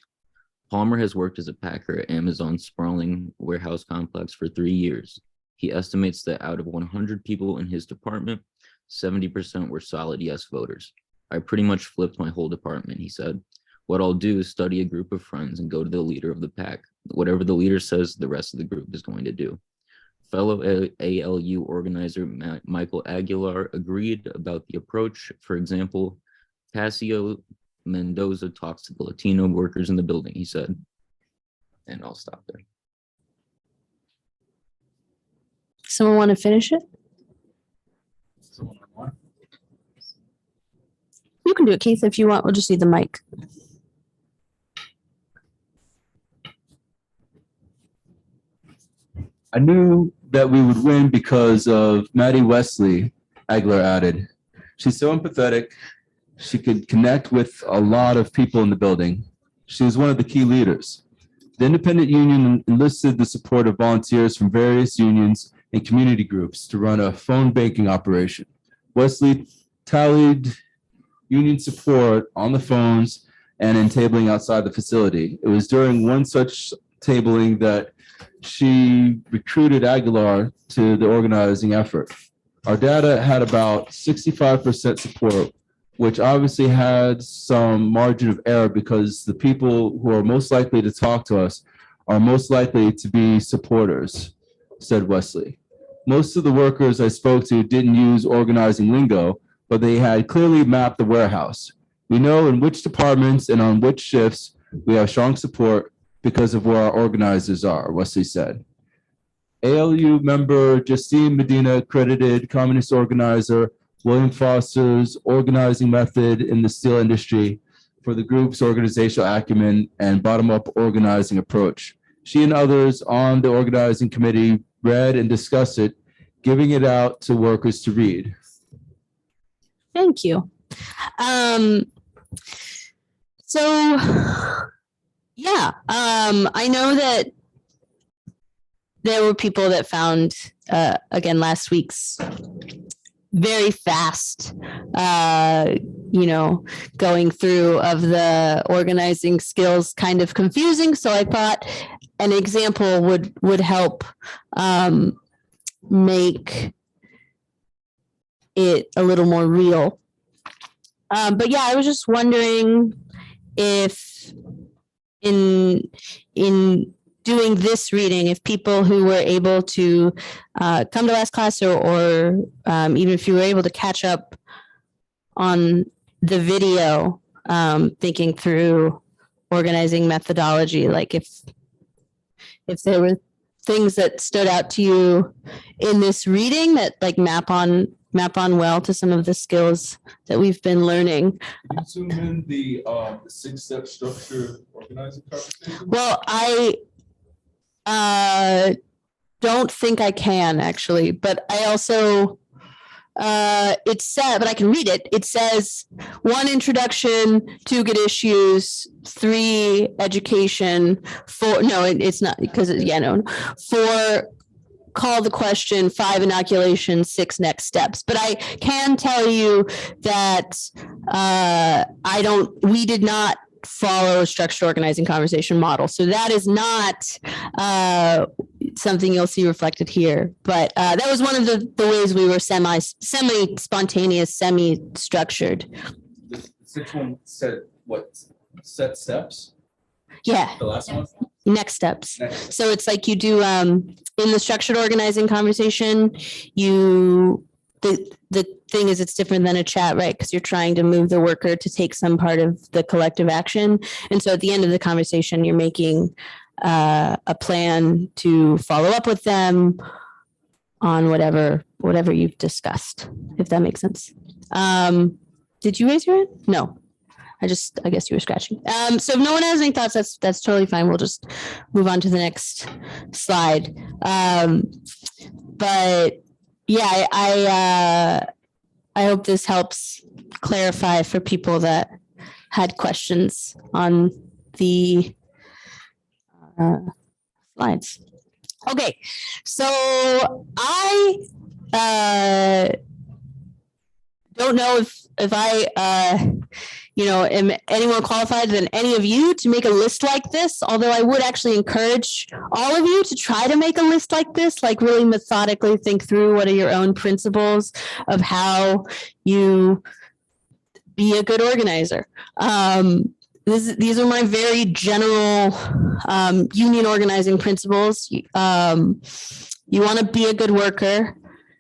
Palmer has worked as a packer at Amazon's sprawling warehouse complex for 3 years. He estimates that out of 100 people in his department, 70% were solid yes voters. I pretty much flipped my whole department, he said. What I'll do is study a group of friends and go to the leader of the pack. Whatever the leader says, the rest of the group is going to do. Fellow ALU organizer Michael Aguilar agreed about the approach. For example, Casio Mendoza talks to the Latino workers in the building, he said. And I'll stop there. Someone want to finish it? You can do it, Keith, if you want. We'll just need the mic. I knew that we would win because of Maddie Wesley, Aguilar added. She's so empathetic. She could connect with a lot of people in the building. She was one of the key leaders. The independent union enlisted the support of volunteers from various unions and community groups to run a phone banking operation. Wesley tallied union support on the phones and in tabling outside the facility. It was during one such tabling that she recruited Aguilar to the organizing effort. Our data had about 65% support, which obviously had some margin of error because the people who are most likely to talk to us are most likely to be supporters, said Wesley. Most of the workers I spoke to didn't use organizing lingo, but they had clearly mapped the warehouse. We know in which departments and on which shifts we have strong support because of where our organizers are, Wesley said. ALU member Justine Medina credited communist organizer William Foster's organizing method in the steel industry for the group's organizational acumen and bottom-up organizing approach. She and others on the organizing committee read and discussed it, giving it out to workers to read. Thank you. So, yeah, I know that there were people that found, again, last week's very fast, going through of the organizing skills kind of confusing. So I thought an example would help make it a little more real. But yeah, I was just wondering if in doing this reading, if people who were able to come to last class or even if you were able to catch up on the video, thinking through organizing methodology, like if there were things that stood out to you in this reading that like map on well to some of the skills that we've been learning. Can you zoom in the 6-step structure organizing conversation? Well, I don't think I can actually, but I also it said, but I can read it. It says 1 introduction, 2 good issues, 3 education, 4 no, it's not because 4 call the question, 5 inoculation, 6 next steps. But I can tell you that we did not follow a structured organizing conversation model. So that is not something you'll see reflected here. But that was one of the ways we were semi-spontaneous, semi-structured. The 6th one said what? Set steps? Yeah. The last one? Next steps. Next. So it's like you do in the structured organizing conversation, the thing is it's different than a chat, right? Because you're trying to move the worker to take some part of the collective action. And so at the end of the conversation, you're making a plan to follow up with them on whatever you've discussed, if that makes sense. Did you raise your hand? No. I guess you were scratching. So if no one has any thoughts, that's totally fine. We'll just move on to the next slide. But yeah, I hope this helps clarify for people that had questions on the slides. Okay, so I don't know if I am any more qualified than any of you to make a list like this, although I would actually encourage all of you to try to make a list like this, like really methodically think through what are your own principles of how you be a good organizer. These are my very general union organizing principles. You want to be a good worker.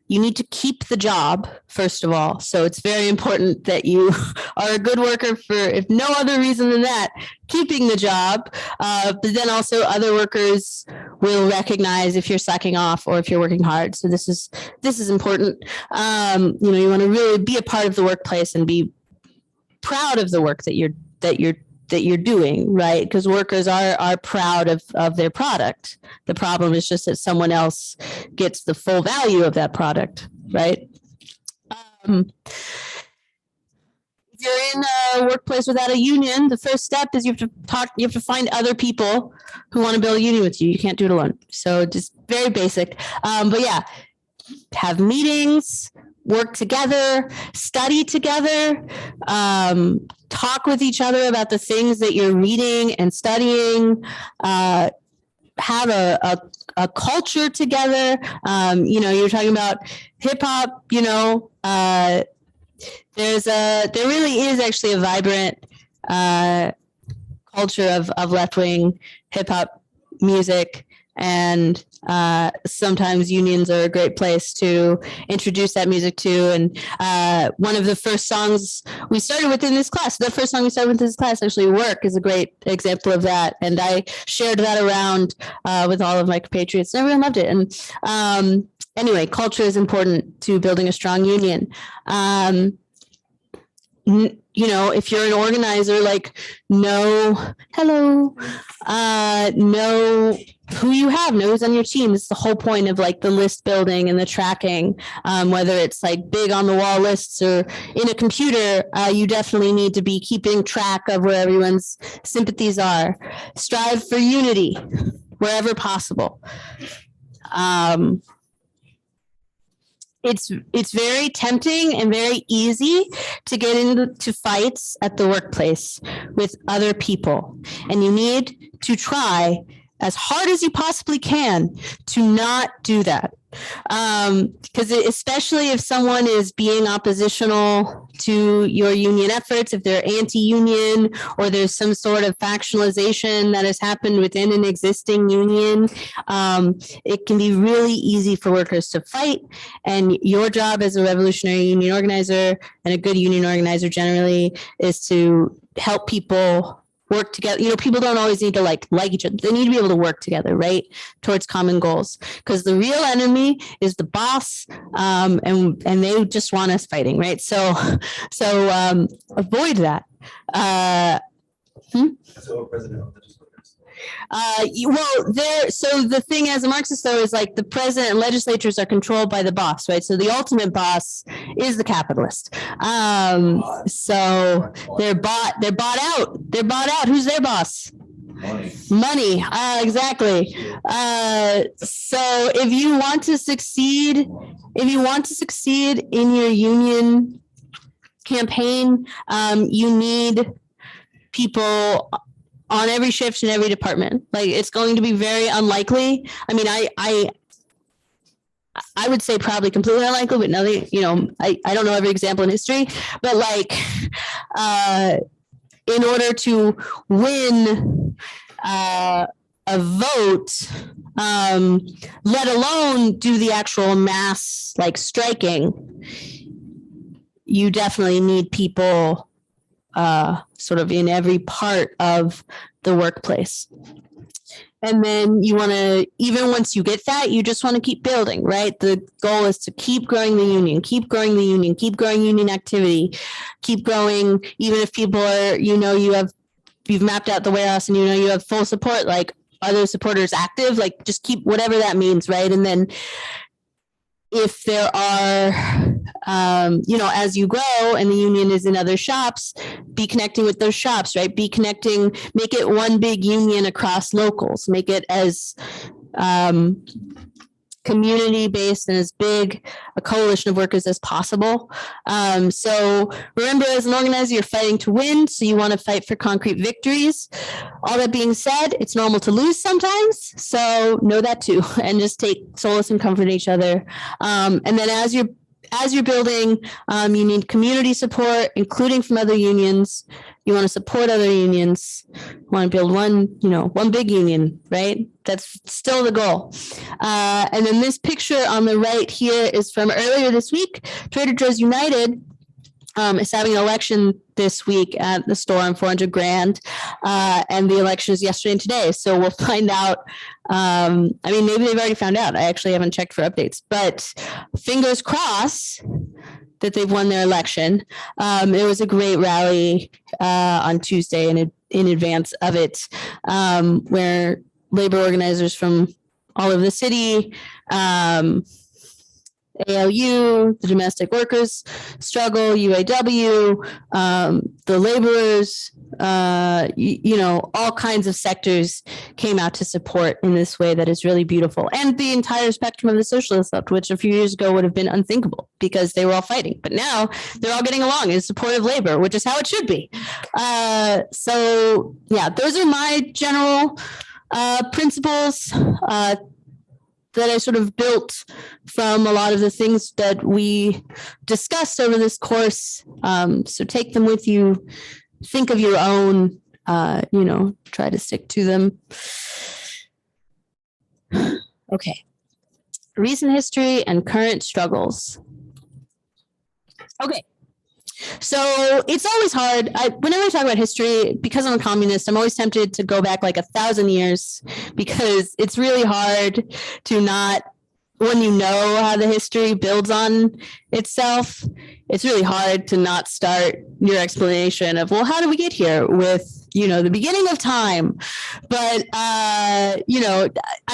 You need to keep the job, first of all. So it's very important that you are a good worker for, if no other reason than that, keeping the job. But then also other workers will recognize if you're slacking off or if you're working hard. So this is important. You want to really be a part of the workplace and be proud of the work that you're doing, right? Because workers are proud of their product. The problem is just that someone else gets the full value of that product, right? If you're in a workplace without a union, the first step is you have to find other people who want to build a union with you. You can't do it alone. So just very basic. But yeah, have meetings, work together, study together, talk with each other about the things that you're reading and studying, have a culture together. You're talking about hip hop, there really is actually a vibrant culture of left-wing hip hop music. And sometimes unions are a great place to introduce that music to. And one of the first songs we started with in this class, actually, Work, is a great example of that. And I shared that around with all of my compatriots, and everyone loved it. And anyway, culture is important to building a strong union. you know, if you're an organizer, like know who you have, know who's on your team. It's the whole point of like the list building and the tracking, whether it's like big on the wall lists or in a computer, you definitely need to be keeping track of where everyone's sympathies are. Strive for unity wherever possible. It's very tempting and very easy to get into fights at the workplace with other people. And you need to try as hard as you possibly can to not do that. Because especially if someone is being oppositional to your union efforts, if they're anti-union or there's some sort of factionalization that has happened within an existing union, it can be really easy for workers to fight. And your job as a revolutionary union organizer and a good union organizer generally is to help people work together. You know, people don't always need to like each other. They need to be able to work together, right, towards common goals. Because the real enemy is the boss, and they just want us fighting, right? So avoid that. So a president of legislators. So the thing as a Marxist though is like the president and legislatures are controlled by the boss, right? So the ultimate boss is the capitalist. So they're bought out. Who's their boss? Money. Exactly. So if you want to succeed in your union campaign, you need people on every shift in every department. Like it's going to be very unlikely. I mean, I would say probably completely unlikely, but nothing, you know, I don't know every example in history, but like in order to win a vote, let alone do the actual mass like striking, you definitely need people sort of in every part of the workplace. And then you want to, even once you get that, you just want to keep building, right? The goal is to keep growing the union, keep growing union activity, keep growing, even if people are, you know, you've mapped out the warehouse and you know you have full support, like are those supporters active? Like just keep whatever that means, right? And then if there are, you know, as you grow and the union is in other shops, be connecting with those shops, right? Make it one big union across locals, make it as community-based and as big a coalition of workers as possible. So remember, as an organizer, you're fighting to win, so you want to fight for concrete victories. All that being said, it's normal to lose sometimes, so know that too, and just take solace and comfort in each other. And then as you're building, you need community support, including from other unions. You want to support other unions. You want to build one big union, right? That's still the goal. And then this picture on the right here is from earlier this week. Trader Joe's United is having an election this week at the store on 400 Grand. And the election is yesterday and today. So we'll find out. I mean, maybe they've already found out. I actually haven't checked for updates, but fingers crossed that they've won their election. It was a great rally on Tuesday in advance of it, where labor organizers from all over the city, ALU, the Domestic Workers Struggle, UAW, the laborers, all kinds of sectors came out to support in this way that is really beautiful. And the entire spectrum of the socialist left, which a few years ago would have been unthinkable because they were all fighting. But now they're all getting along in support of labor, which is how it should be. So yeah, those are my general principles that I sort of built from a lot of the things that we discussed over this course. So take them with you, think of your own, try to stick to them. Okay. Recent history and current struggles. Okay. So it's always hard. Whenever I talk about history, because I'm a communist, I'm always tempted to go back like 1,000 years because it's really hard to not when you know how the history builds on itself, it's really hard to not start your explanation of, well, how did we get here with, the beginning of time? But, I'd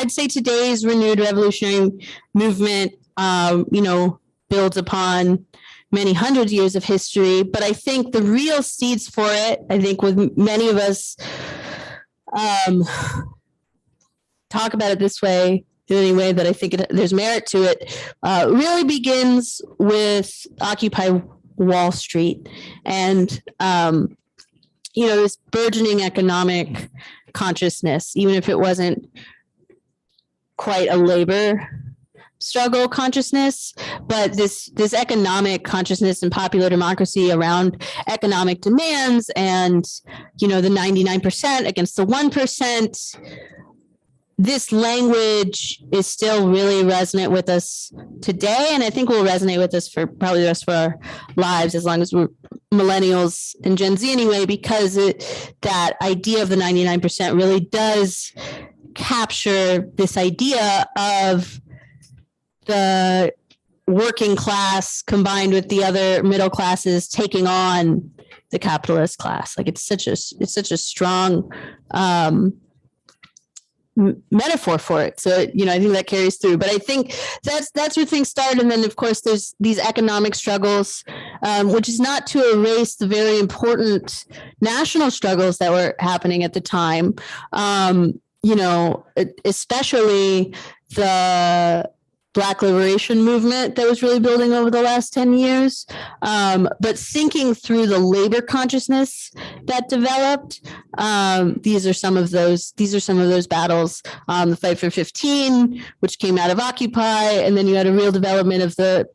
say today's renewed revolutionary movement, builds upon many hundred years of history. But I think the real seeds for it, I think with many of us talk about it this way, in any way that I think there's merit to it, really begins with Occupy Wall Street and, this burgeoning economic consciousness, even if it wasn't quite a labor struggle consciousness, but this economic consciousness and popular democracy around economic demands and, the 99% against the 1%. This language is still really resonant with us today, and I think will resonate with us for probably the rest of our lives, as long as we're millennials and Gen Z anyway, because that idea of the 99% really does capture this idea of the working class combined with the other middle classes taking on the capitalist class. Like it's such a strong metaphor for it. So, I think that carries through, but I think that's where things start. And then of course there's these economic struggles, which is not to erase the very important national struggles that were happening at the time. Especially the Black liberation movement that was really building over the last 10 years. But thinking through the labor consciousness that developed, these are some of those battles. The Fight for 15, which came out of Occupy, and then you had a real development of the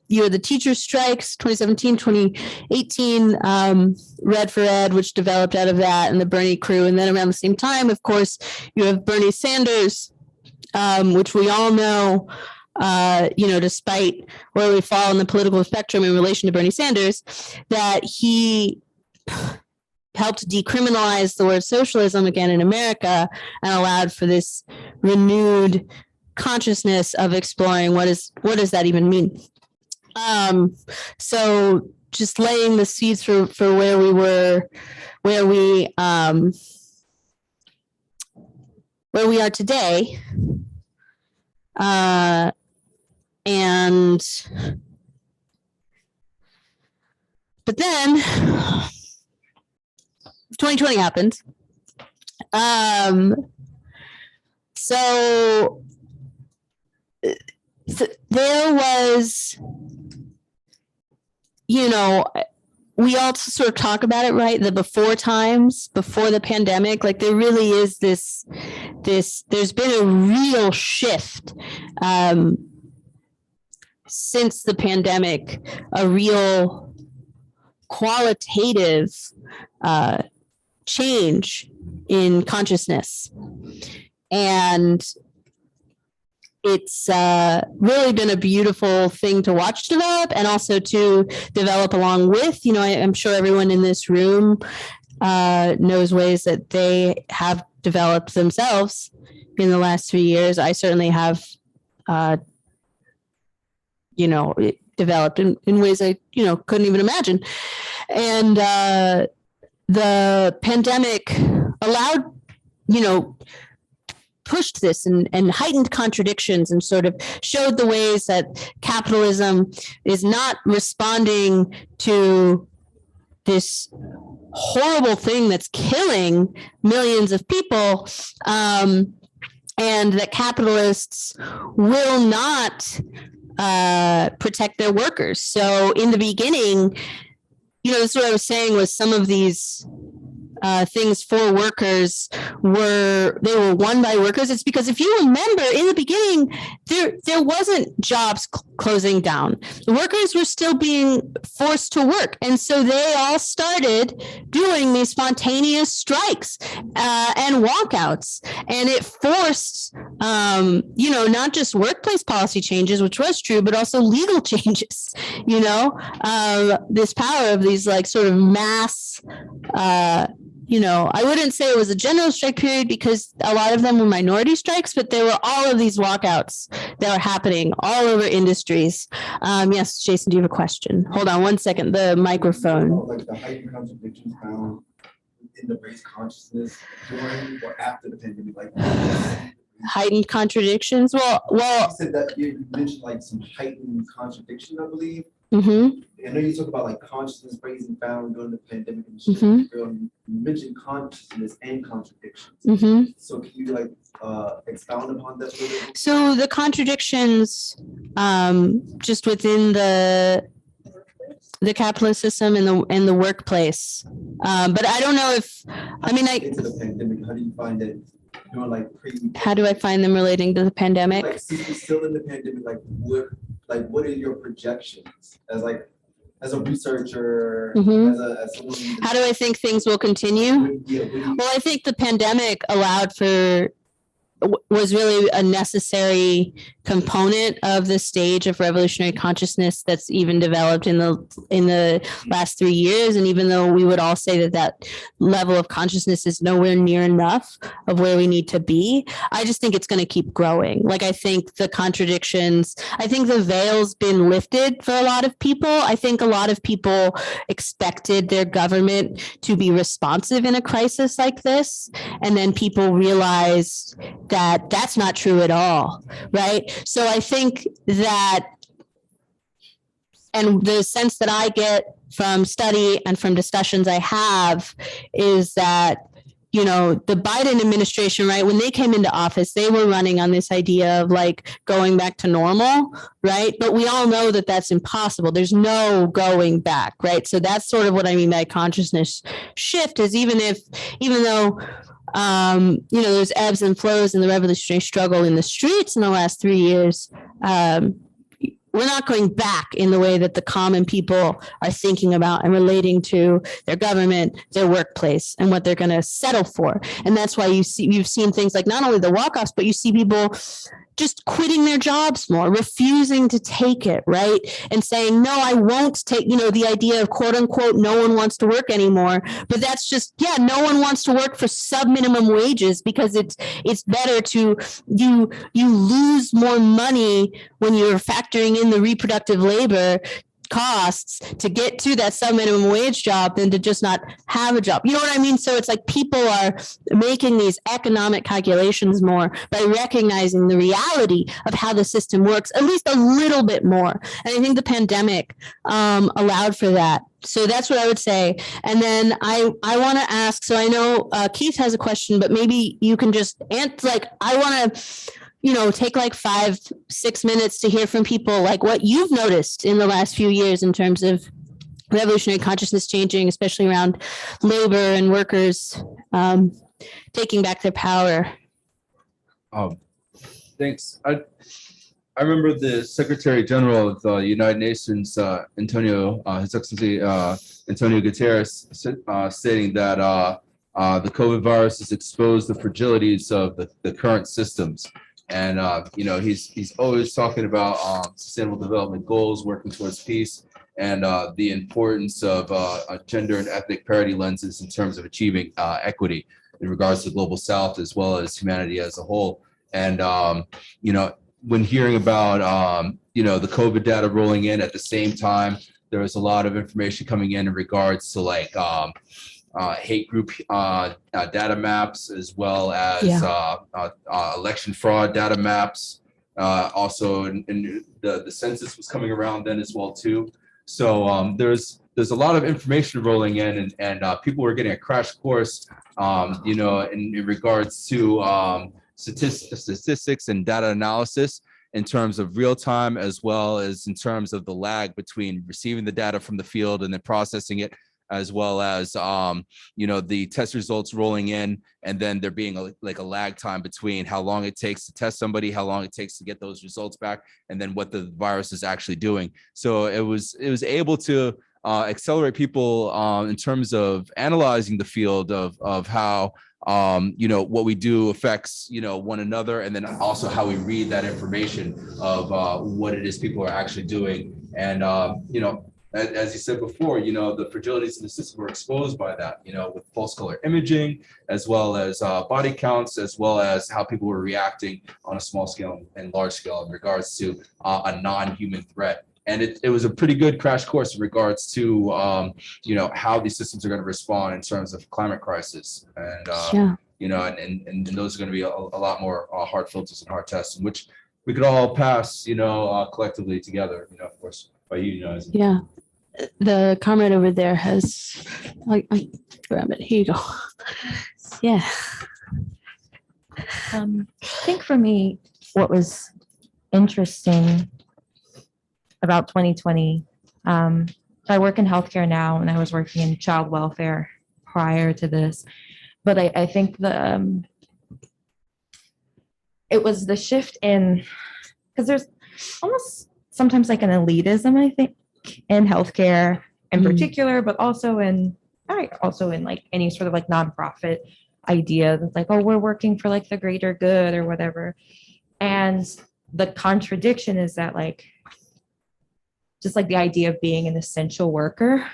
teacher strikes, 2017, 2018, Red for Ed, which developed out of that, and the Bernie crew. And then around the same time, of course, you have Bernie Sanders, which we all know, despite where we fall in the political spectrum in relation to Bernie Sanders, that he helped decriminalize the word socialism again in America and allowed for this renewed consciousness of exploring what does that even mean. So just laying the seeds for where we are today. But then 2020 happened. So there was, we all sort of talk about it, right? The before times, before the pandemic, like there really is this, there's been a real shift since the pandemic, a real qualitative change in consciousness. And it's really been a beautiful thing to watch develop, and also to develop along with, I'm sure everyone in this room knows ways that they have developed themselves in the last 3 years. I certainly have, developed in ways I, couldn't even imagine. And the pandemic allowed, pushed this and heightened contradictions and sort of showed the ways that capitalism is not responding to this horrible thing that's killing millions of people, and that capitalists will not protect their workers. So in the beginning, this is what I was saying, was some of these things for workers were won by workers. It's because if you remember in the beginning, there wasn't jobs closing down. The workers were still being forced to work. And so they all started doing these spontaneous strikes and walkouts. And it forced, not just workplace policy changes, which was true, but also legal changes, this power of these like sort of mass I wouldn't say it was a general strike period because a lot of them were minority strikes, but there were all of these walkouts that were happening all over industries. Yes, Jason, do you have a question? Hold on one second, the microphone. Like the heightened contradictions found in the race consciousness during or after the pandemic, like. Heightened contradictions? Well, You said that you mentioned like some heightened contradiction, I believe. mhm. I know you talk about like consciousness raising found during the pandemic. And Mhm. you mentioned consciousness and contradictions. So can you like expound upon that a little bit? So the contradictions just within the capitalist system in the workplace. But I don't know if, Into the pandemic, how do you find it during like how do I find them relating to the pandemic? Like since we're still in the pandemic, what are your projections as a researcher, as someone? How do I think things will continue? Well, I think the pandemic was really a necessary component of the stage of revolutionary consciousness that's even developed in the last 3 years. And even though we would all say that level of consciousness is nowhere near enough of where we need to be, I just think it's going to keep growing. Like, I think the contradictions, I think the veil's been lifted for a lot of people. I think a lot of people expected their government to be responsive in a crisis like this. And then people realized that that's not true at all, right? So I think that, and the sense that I get from study and from discussions I have is that, the Biden administration, right, when they came into office, they were running on this idea of like going back to normal, right? But we all know that that's impossible. There's no going back, right? So that's sort of what I mean by consciousness shift is even though there's ebbs and flows in the revolutionary struggle in the streets in the last 3 years. We're not going back in the way that the common people are thinking about and relating to their government, their workplace, and what they're going to settle for. And that's why you've seen things like not only the walk-offs, but you see people just quitting their jobs more, refusing to take it, right? And saying, no, I won't take, the idea of quote unquote, no one wants to work anymore. But that's just, no one wants to work for sub-minimum wages because it's better to, you lose more money when you're factoring in the reproductive labor costs to get to that sub-minimum wage job than to just not have a job. You know what I mean? So it's like people are making these economic calculations more by recognizing the reality of how the system works, at least a little bit more. And I think the pandemic allowed for that. So that's what I would say. And then I want to ask, so I know Keith has a question, but maybe you can just answer, I want to take 5-6 minutes to hear from people like what you've noticed in the last few years in terms of revolutionary consciousness changing, especially around labor and workers taking back their power. Thanks. I remember the Secretary General of the United Nations, His Excellency Antonio Guterres, stating that the COVID virus has exposed the fragilities of the current systems. And, he's always talking about sustainable development goals, working towards peace, and the importance of gender and ethnic parity lenses in terms of achieving equity in regards to the global South as well as humanity as a whole. And, when hearing about, the COVID data rolling in at the same time, there was a lot of information coming in regards to hate group data maps, as well as election fraud data maps. Also, and the census was coming around then as well too. So there's a lot of information rolling in, and people were getting a crash course, in regards to statistics and data analysis in terms of real time, as well as in terms of the lag between receiving the data from the field and then processing it, as well as, the test results rolling in, and then there being a lag time between how long it takes to test somebody, how long it takes to get those results back, and then what the virus is actually doing. So it was able to accelerate people in terms of analyzing the field of how, what we do affects, one another, and then also how we read that information of what it is people are actually doing. And, as you said before, the fragilities in the system were exposed by that, with false color imaging, as well as body counts, as well as how people were reacting on a small scale and large scale in regards to a non-human threat. And it was a pretty good crash course in regards to, how these systems are going to respond in terms of climate crisis. And, and those are going to be a lot more hard filters and hard tests, in which we could all pass, collectively together, of course, by unionizing. Yeah. The comrade over there has, I grab it. Here you go. Yeah. I think for me, what was interesting about 2020, so I work in healthcare now, and I was working in child welfare prior to this. But I think it was the shift in, because there's almost sometimes like an elitism, I think, in healthcare in particular, but also in like any sort of like nonprofit idea that's like, oh, we're working for like the greater good or whatever. And the contradiction is that like, just like the idea of being an essential worker,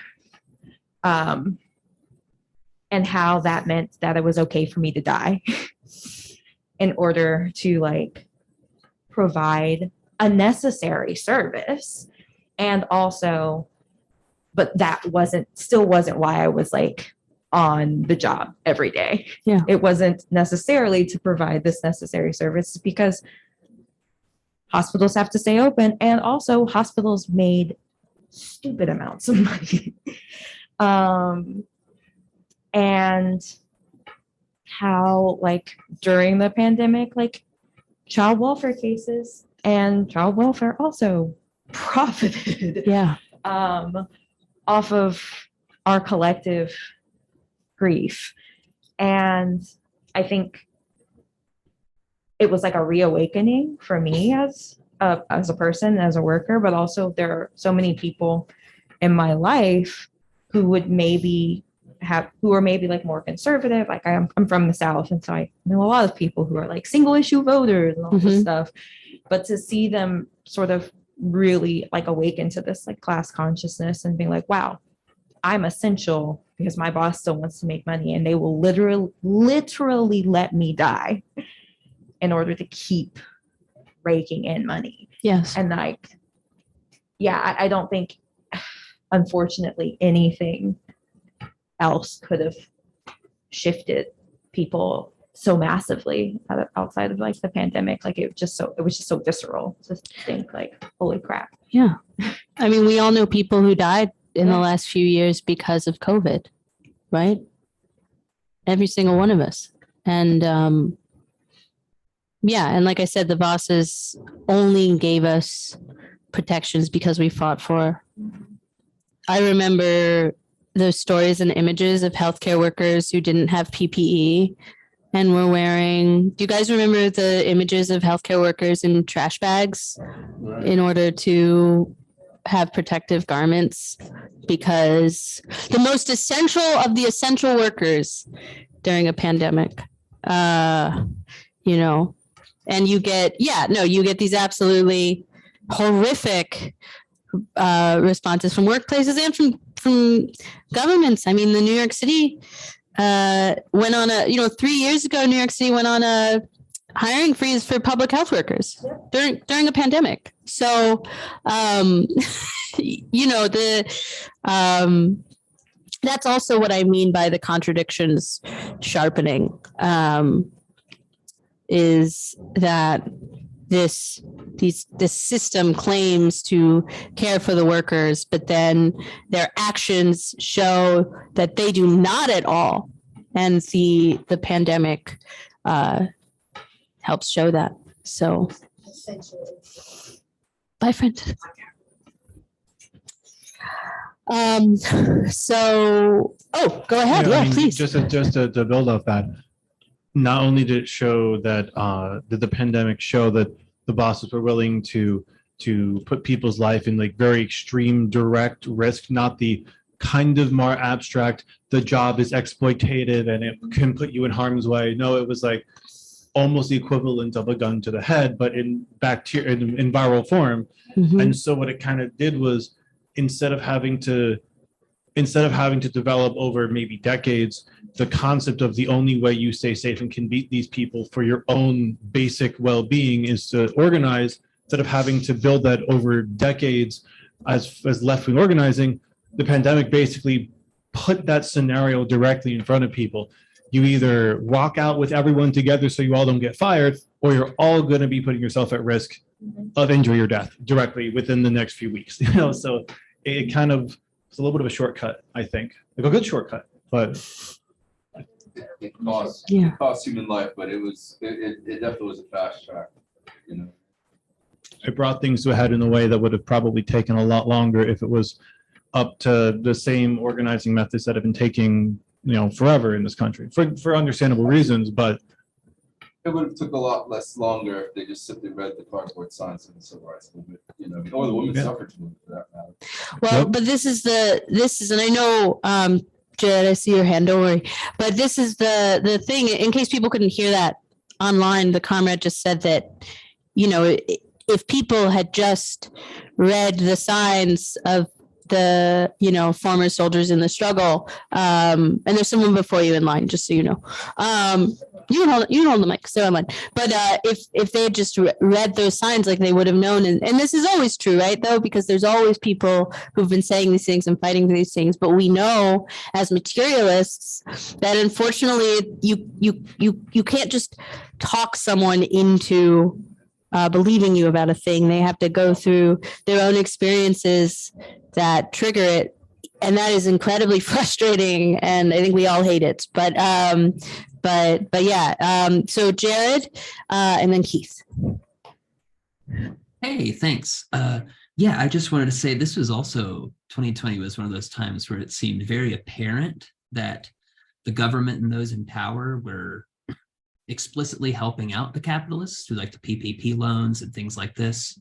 and how that meant that it was okay for me to die in order to like provide a necessary service. And also, but that still wasn't why I was like on the job every day. Yeah. It wasn't necessarily to provide this necessary service, because hospitals have to stay open, and also hospitals made stupid amounts of money. And how like during the pandemic, like child welfare cases and child welfare also profited off of our collective grief. And I think it was like a reawakening for me as a person, as a worker, but also there are so many people in my life who are maybe like more conservative. Like I'm from the South, and so I know a lot of people who are like single issue voters and all this stuff. But to see them sort of really like awaken to this like class consciousness and being like, wow, I'm essential because my boss still wants to make money, and they will literally let me die in order to keep raking in money. Yes. And like, yeah, I don't think, unfortunately, anything else could have shifted people so massively outside of like the pandemic. Like it was just so visceral to think like, holy crap. Yeah. I mean, we all know people who died in the last few years because of COVID, right? Every single one of us. And and like I said, the bosses only gave us protections because we fought for. I remember those stories and images of healthcare workers who didn't have PPE and were wearing. Do you guys remember the images of healthcare workers in trash bags in order to have protective garments? Because the most essential of the essential workers during a pandemic, and you get these absolutely horrific responses from workplaces and from governments. I mean, the New York City went on 3 years ago, New York City went on a hiring freeze for public health workers during a pandemic. So, that's also what I mean by the contradictions sharpening, is that this system claims to care for the workers, but then their actions show that they do not at all. And the pandemic helps show that. So, bye, friend. Go ahead. I mean, Please. Just to build off that, not only did it show that did the pandemic show that the bosses were willing to put people's life in like very extreme direct risk, not the kind of more abstract, the job is exploitative and it can put you in harm's way. No, it was like almost the equivalent of a gun to the head, but in viral form. And so what it kind of did was instead of having to develop over maybe decades the concept of the only way you stay safe and can beat these people for your own basic well-being is to organize, instead of having to build that over decades as left-wing organizing. The pandemic basically put that scenario directly in front of people. You either walk out with everyone together so you all don't get fired, or you're all going to be putting yourself at risk of injury or death directly within the next few weeks. So it kind of, it's a little bit of a shortcut, I think, like a good shortcut, but It cost, Yeah. it cost human life, but it definitely was a fast track, you know. it brought things to a head in a way that would have probably taken a lot longer if it was up to the same organizing methods that have been taking, forever in this country for understandable reasons, but It would have took a lot less longer if they just simply read the cardboard signs in the civil rights movement, or the women's Yeah. suffrage movement for that matter. Well, Yep. but this is, and I know, Jared, I see your hand, don't worry. But this is the thing, in case people couldn't hear that online, the comrade just said that, if people had just read the signs of the, former soldiers in the struggle, and there's someone before you in line, just so you know. You can hold the mic, so I'm on. But if they had just read those signs, like they would have known, and this is always true, right? Though, because there's always people who've been saying these things and fighting for these things. But we know as materialists that unfortunately you can't just talk someone into believing you about a thing. They have to go through their own experiences that trigger it, and that is incredibly frustrating. And I think we all hate it. But yeah. So Jared, and then Keith. Hey, thanks. Yeah, I just wanted to say this was also 2020 was one of those times where it seemed very apparent that the government and those in power were explicitly helping out the capitalists through like the PPP loans and things like this.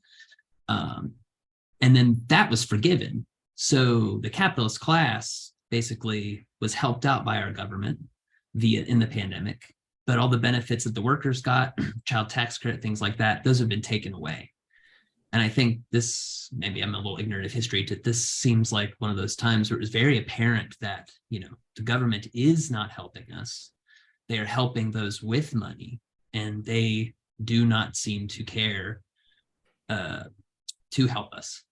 And then that was forgiven. So the capitalist class basically was helped out by our government in the pandemic, but all the benefits that the workers got, child tax credit, things like that, those have been taken away. And I think this, maybe I'm a little ignorant of history, but this seems like one of those times where it was very apparent that, the government is not helping us. They are helping those with money, and they do not seem to care to help us.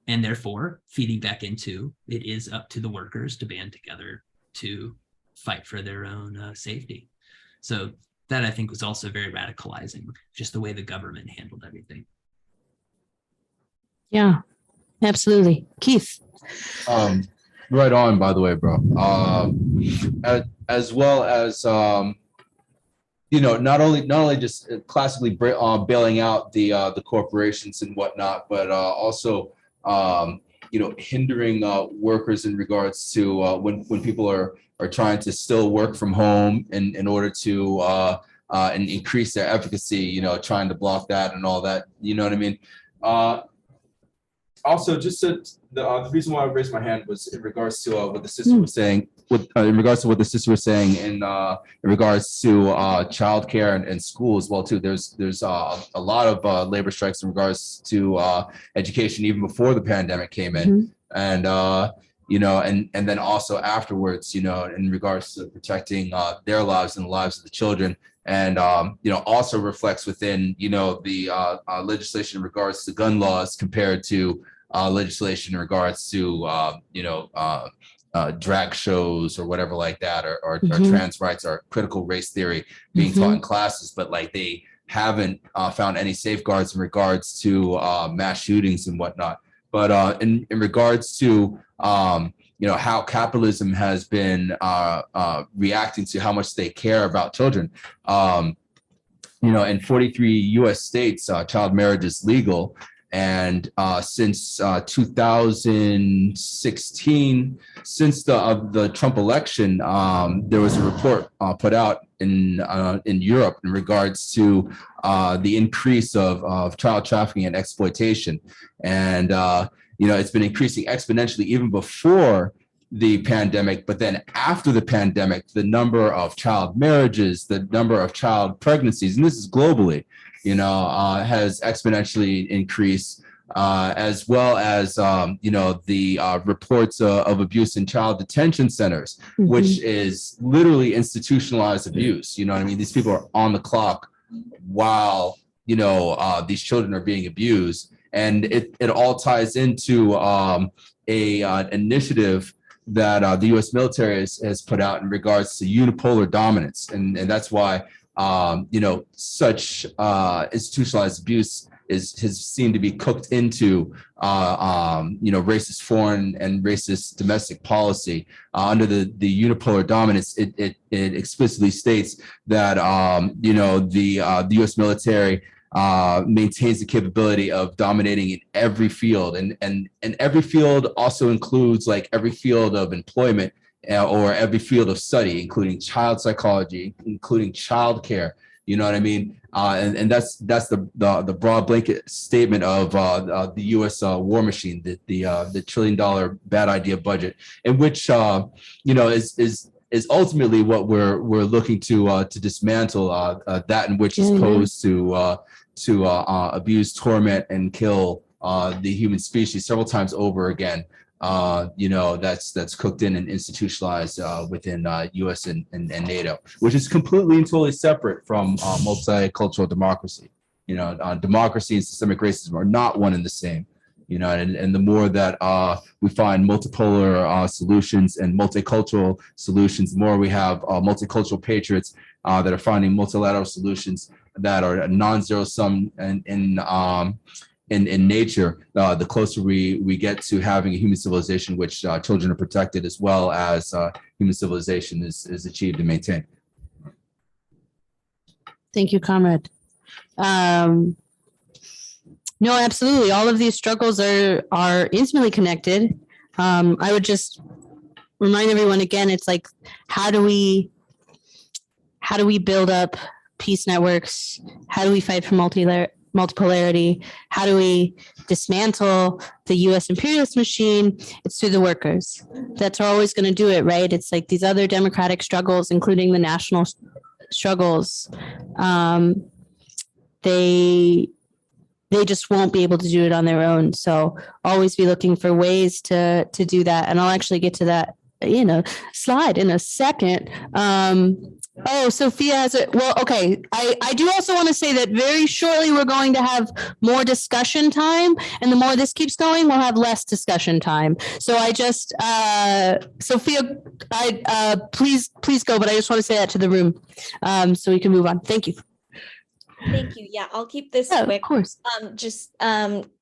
And therefore, feeding back into, it is up to the workers to band together to fight for their own safety. So that I think was also very radicalizing, just the way the government handled everything. Yeah, absolutely. Keith. Right on, by the way, bro. As well as not only just classically bailing out the corporations and whatnot, but also hindering workers in regards to when people are trying to still work from home in order to and increase their efficacy, trying to block that and all that, you know what I mean? Also, just the reason why I raised my hand was in regards to what the sister was saying. In regards to what the sister was saying, in regards to childcare and school as well too. There's a lot of labor strikes in regards to education even before the pandemic came in, and and then also afterwards, in regards to protecting their lives and the lives of the children. And, also reflects within, the legislation in regards to gun laws compared to legislation in regards to, drag shows or whatever like that, or trans rights or critical race theory being taught in classes, but like they haven't found any safeguards in regards to mass shootings and whatnot. But in regards to, how capitalism has been reacting to how much they care about children. In 43 US states, child marriage is legal. And since 2016, since the Trump election, there was a report put out in Europe in regards to the increase of child trafficking and exploitation. And it's been increasing exponentially even before the pandemic, but then after the pandemic, the number of child marriages, the number of child pregnancies, and this is globally, has exponentially increased. as well as, the reports of abuse in child detention centers, which is literally institutionalized abuse. You know what I mean? These people are on the clock while, these children are being abused. And it all ties into a initiative that the U.S. military has put out in regards to unipolar dominance. And that's why, such institutionalized abuse has seemed to be cooked into, racist foreign and racist domestic policy. Under the unipolar dominance, it explicitly states that, the U.S. military maintains the capability of dominating in every field, and every field also includes like every field of employment or every field of study, including child psychology, including child care. You know what I mean? And that's the broad blanket statement of the U.S. war machine, the $1 trillion bad idea budget, in which is ultimately what we're looking to dismantle, that in which is posed to abuse, torment, and kill the human species several times over again. That's cooked in and institutionalized within U.S. and NATO, which is completely and totally separate from multicultural democracy. Democracy and systemic racism are not one and the same. And the more that we find multipolar solutions and multicultural solutions, the more we have multicultural patriots that are finding multilateral solutions that are non-zero sum in nature, the closer we get to having a human civilization, which children are protected, as well as human civilization is achieved and maintained. Thank you, comrade. No, absolutely. All of these struggles are intimately connected. I would just remind everyone again, it's like, how do we build up peace networks? How do we fight for multipolarity? How do we dismantle the U.S. imperialist machine? It's through the workers. That's always going to do it, right? It's like these other democratic struggles, including the national struggles. They just won't be able to do it on their own. So always be looking for ways to do that. And I'll actually get to that, slide in a second. Sophia has it. Well, okay. I do also want to say that very shortly we're going to have more discussion time, and the more this keeps going, we'll have less discussion time. So I just, Sophia, please go, but I just want to say that to the room, so we can move on. Thank you. Thank you. Yeah, I'll keep this quick. Of course.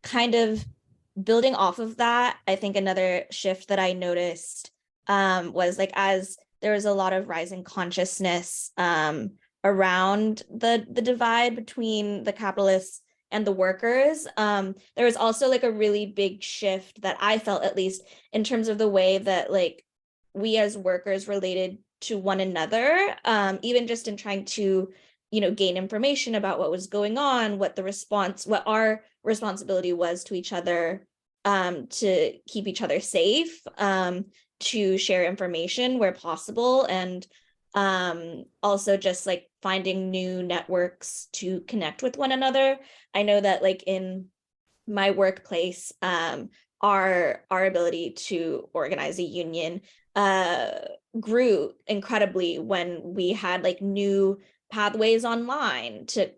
Kind of building off of that, I think another shift that I noticed was like, as there was a lot of rising consciousness around the divide between the capitalists and the workers. There was also like a really big shift that I felt, at least in terms of the way that like we as workers related to one another, even just in trying to gain information about what was going on, what our responsibility was to each other, to keep each other safe, to share information where possible, and also just like finding new networks to connect with one another. I know that like in my workplace, our ability to organize a union grew incredibly when we had like new pathways online to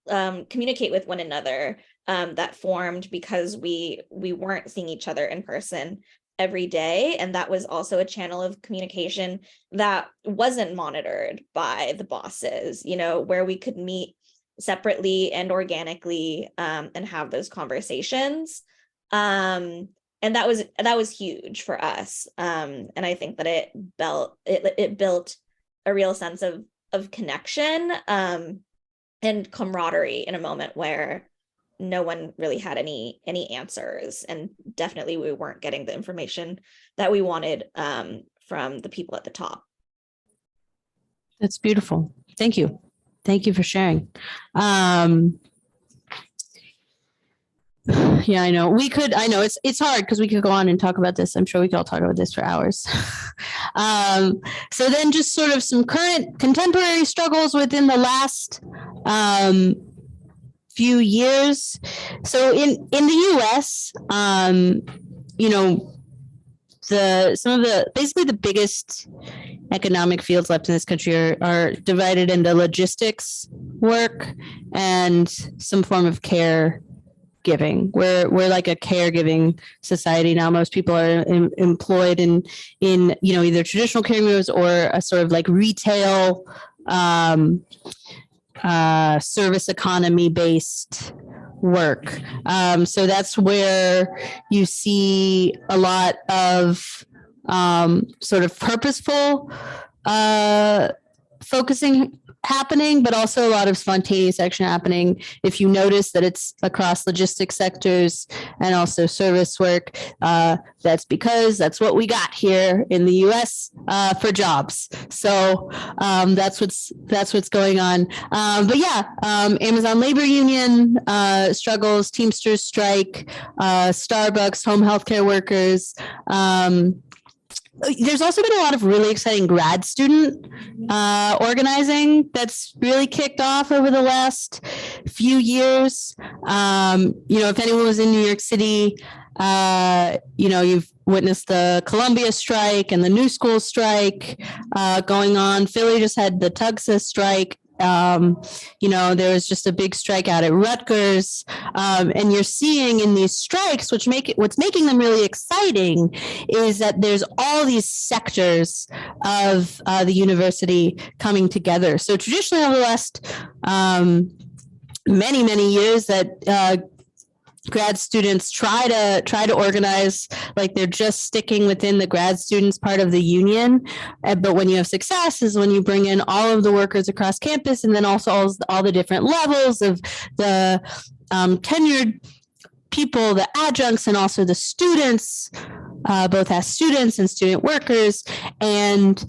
communicate with one another that formed because we weren't seeing each other in person every day. And that was also a channel of communication that wasn't monitored by the bosses, where we could meet separately and organically and have those conversations. And that was huge for us. And I think that it built a real sense of connection and camaraderie in a moment where no one really had any answers, and definitely we weren't getting the information that we wanted from the people at the top. That's beautiful. Thank you. Thank you for sharing. Yeah, I know. I know it's hard because we could go on and talk about this. I'm sure we could all talk about this for hours. So then just sort of some contemporary struggles within the last few years. So in the US, you know, basically the biggest economic fields left in this country are divided into logistics work and some form of care giving. We're like a caregiving society now. Most people are employed in you know, either traditional caregivers or a sort of like retail service economy based work. So that's where you see a lot of sort of purposeful focusing happening, but also a lot of spontaneous action happening. If you notice that it's across logistics sectors and also service work, that's because that's what we got here in the US for jobs. So that's what's going on. But yeah, Amazon Labor Union struggles, Teamsters strike, Starbucks, home healthcare workers. There's also been a lot of really exciting grad student organizing that's really kicked off over the last few years. You know, if anyone was in New York City, you know, you've witnessed the Columbia strike and the New School strike going on. Philly just had the TUGSA strike. You know, there was just a big strike out at Rutgers, and you're seeing in these strikes, what's making them really exciting is that there's all these sectors of the university coming together. So traditionally over the last many years that grad students try to organize, like they're just sticking within the grad students part of the union. But when you have success is when you bring in all of the workers across campus, and then also all the different levels of the tenured people, the adjuncts, and also the students, both as students and student workers. And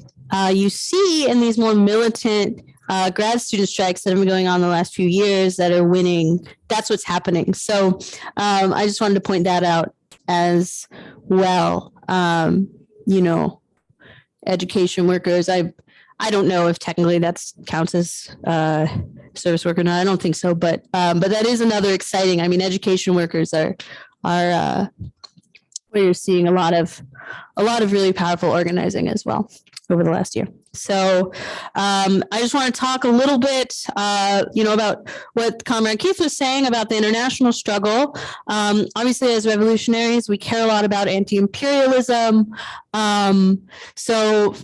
you see in these more militant grad student strikes that have been going on the last few years that are winning. That's what's happening. So I just wanted to point that out as well. You know, education workers. I don't know if technically that's counts as service worker or not. I don't think so, but that is another exciting. I mean, education workers are where you're seeing a lot of really powerful organizing as well over the last year. So I just want to talk a little bit, you know, about what Comrade Keith was saying about the international struggle. Obviously, as revolutionaries, we care a lot about anti-imperialism. So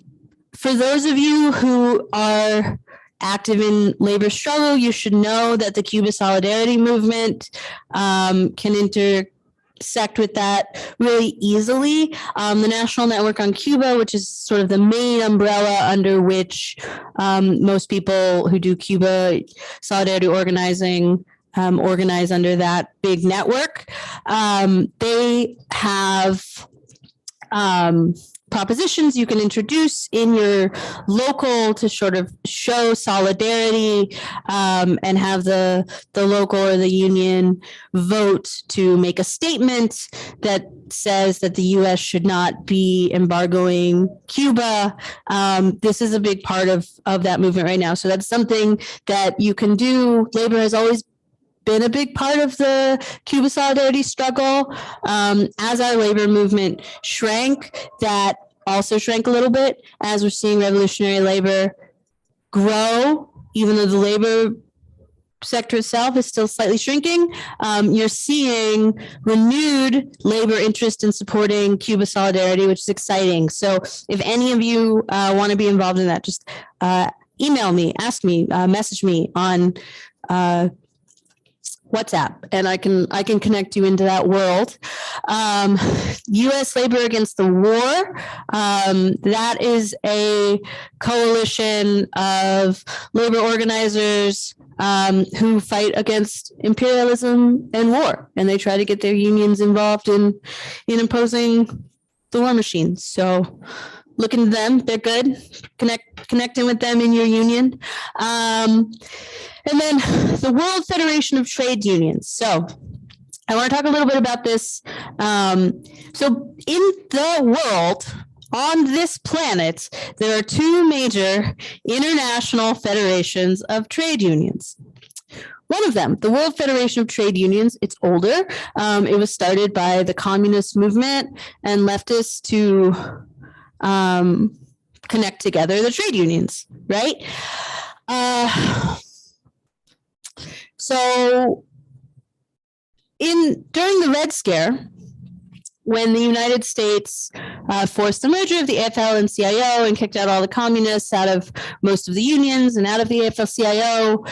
for those of you who are active in labor struggle, you should know that the Cuba Solidarity Movement can intersect with that really easily. The National Network on Cuba, which is sort of the main umbrella under which most people who do Cuba solidarity organizing organize under that big network. They have propositions you can introduce in your local to sort of show solidarity and have the local or the union vote to make a statement that says that the U.S. should not be embargoing Cuba. This is a big part of that movement right now. So that's something that you can do. Labor has always been a big part of the Cuba solidarity struggle. As our labor movement shrank, that also shrank a little bit as we're seeing revolutionary labor grow, even though the labor sector itself is still slightly shrinking. You're seeing renewed labor interest in supporting Cuba solidarity, which is exciting. So if any of you want to be involved in that, just email me, ask me, message me on WhatsApp, and I can connect you into that world. U.S. Labor Against the War. That is a coalition of labor organizers who fight against imperialism and war, and they try to get their unions involved in imposing the war machine. So look into them; they're good. Connecting with them in your union. And then the World Federation of Trade Unions. So I want to talk a little bit about this. So in the world, on this planet, there are two major international federations of trade unions. one of them, the World Federation of Trade Unions. It's older. It was started by the communist movement and leftists to connect together the trade unions, right? So during the Red Scare, when the United States forced the merger of the AFL and CIO and kicked out all the communists out of most of the unions and out of the AFL-CIO,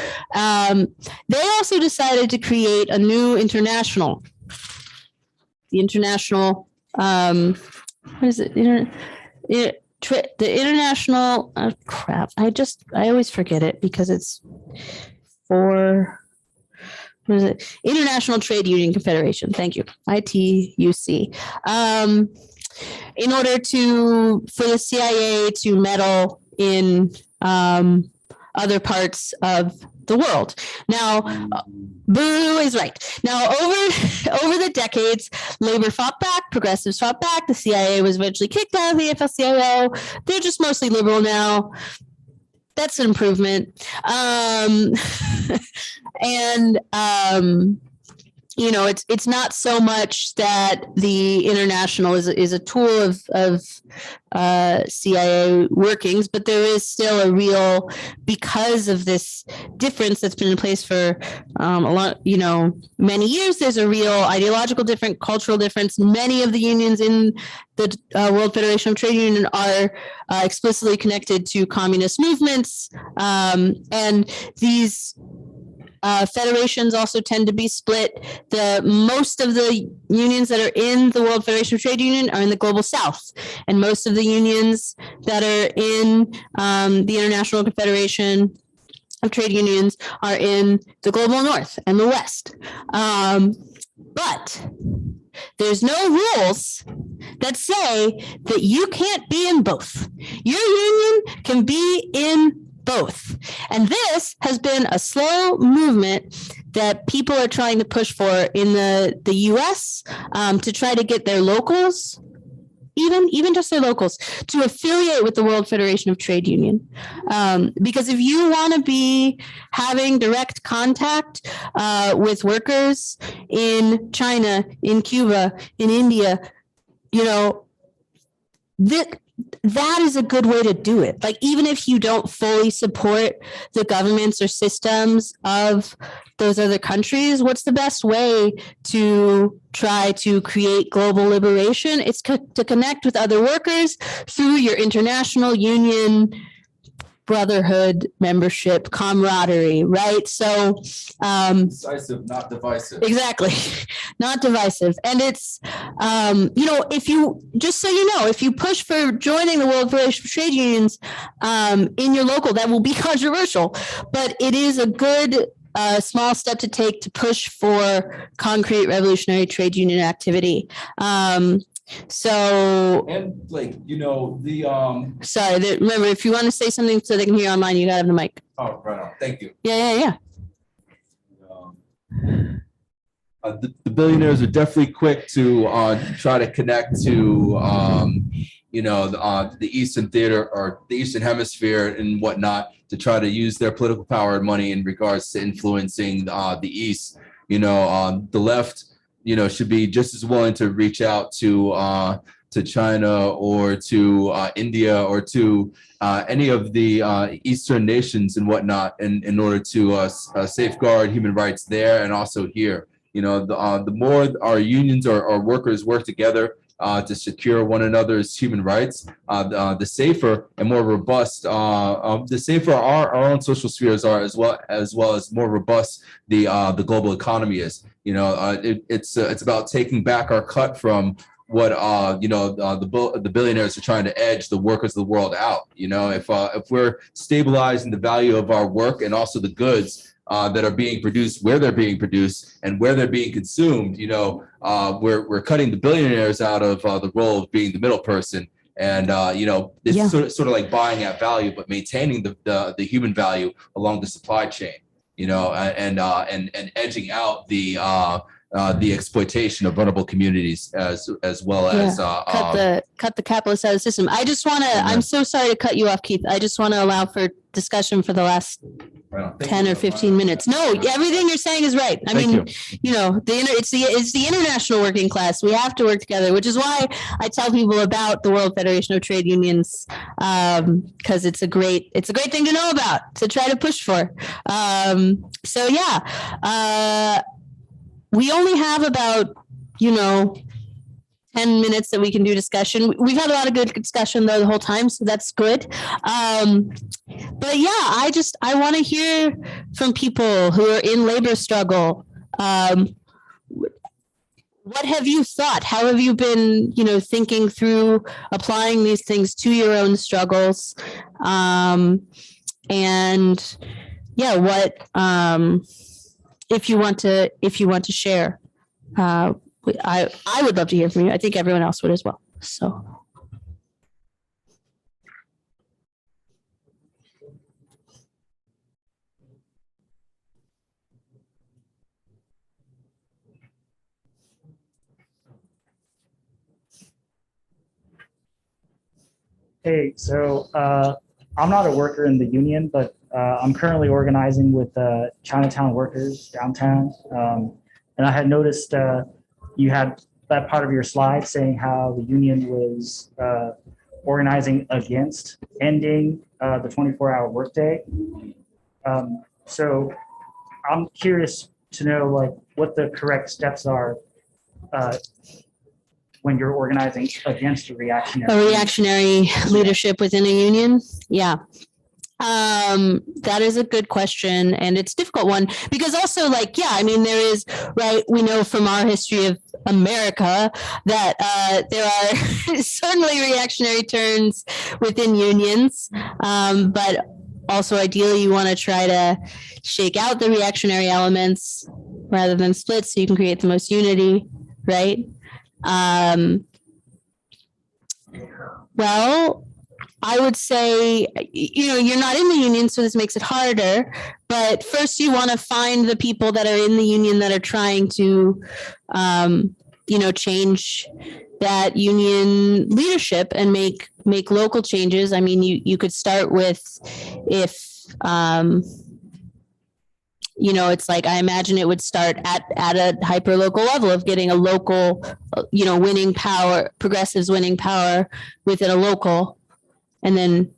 they also decided to create a new international. The international, what is it? The international, crap. I always forget it because it's what is it? International Trade Union Confederation. Thank you. ITUC. In order for the CIA to meddle in other parts of the world. Now, Boo is right. Now, over the decades, labor fought back, progressives fought back. The CIA was eventually kicked out of the AFL-CIO. They're just mostly liberal now. That's an improvement. It's not so much that the international is a tool of CIA workings, but there is still a real, because of this difference that's been in place for many years, there's a real ideological difference, cultural difference. Many of the unions in the World Federation of Trade Union are explicitly connected to communist movements, and these federations also tend to be split. Most of the unions that are in the World Federation of Trade Union are in the Global South, and most of the unions that are in the International Confederation of Trade Unions are in the Global North and the West. But there's no rules that say that you can't be in both. Your union can be in both. And this has been a slow movement that people are trying to push for in the US to try to get their locals, even just their locals, to affiliate with the World Federation of Trade Union. Because if you want to be having direct contact with workers in China, in Cuba, in India, that is a good way to do it. Like, even if you don't fully support the governments or systems of those other countries, what's the best way to try to create global liberation? It's to connect with other workers through your international union, brotherhood, membership, camaraderie, right? So Decisive, not divisive. Exactly. Not divisive. And it's, if you push for joining the World Federation of Trade Unions in your local, that will be controversial, but it is a good small step to take to push for concrete revolutionary trade union activity. Remember, if you want to say something so they can hear online, you gotta have the mic. Oh, right on. Thank you. Yeah. The billionaires are definitely quick to try to connect to the Eastern theater or the Eastern Hemisphere and whatnot to try to use their political power and money in regards to influencing the East. The left should be just as willing to reach out to China or to India or to any of the Eastern nations and whatnot in order to safeguard human rights there and also here. The more our unions or our workers work together to secure one another's human rights, the safer and more robust, the safer our own social spheres are, as well as more robust the global economy is. It's about taking back our cut from what the billionaires are trying to edge the workers of the world out. If we're stabilizing the value of our work and also the goods that are being produced, where they're being produced and where they're being consumed, we're cutting the billionaires out of the role of being the middle person. And it's sort of like buying at value, but maintaining the human value along the supply chain. And edging out the the exploitation of vulnerable communities as well as cut the capitalist out of the system. I just want to, I'm so sorry to cut you off, Keith. I just want to allow for discussion for the last 10 or 15 minutes. No, everything you're saying is right. I mean, you know, it's the international working class. We have to work together, which is why I tell people about the World Federation of Trade Unions, because it's a great thing to know about, to try to push for. So yeah, we only have about, 10 minutes that we can do discussion. We've had a lot of good discussion though the whole time, so that's good. But yeah, I want to hear from people who are in labor struggle. What have you thought? How have you been, thinking through applying these things to your own struggles? And yeah, what if you want to share? I would love to hear from you. I think everyone else would as well. So. Hey, so I'm not a worker in the union, but I'm currently organizing with Chinatown workers downtown. And I had noticed you had that part of your slide saying how the union was organizing against ending the 24-hour workday. So I'm curious to know what the correct steps are when you're organizing against a reactionary leadership within a union. Yeah. That is a good question, and it's a difficult one because also there is, right, we know from our history of America that there are certainly reactionary turns within unions, but also ideally you want to try to shake out the reactionary elements rather than split so you can create the most unity, right? Well, I would say, you're not in the union, so this makes it harder. But first, you want to find the people that are in the union that are trying to, change that union leadership and make local changes. I mean, you could start with if, it's like, I imagine it would start at a hyper local level of getting a local, winning power, progressives winning power within a local, and then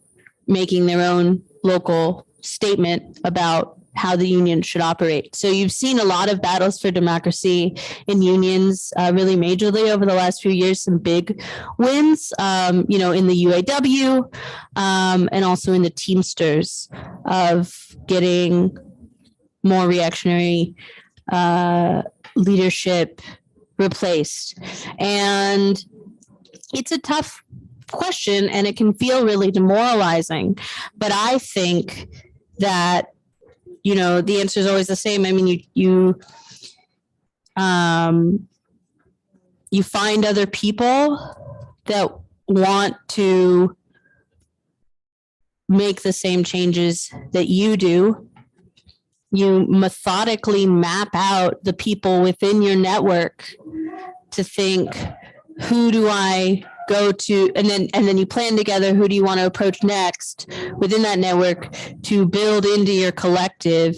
making their own local statement about how the union should operate. So you've seen a lot of battles for democracy in unions really majorly over the last few years, some big wins, in the UAW and also in the Teamsters of getting more reactionary leadership replaced. And it's a tough question and it can feel really demoralizing, but I think that the answer is always the same. I mean, you find other people that want to make the same changes that you do. You methodically map out the people within your network to think, who do I go to, and then you plan together who do you want to approach next within that network to build into your collective,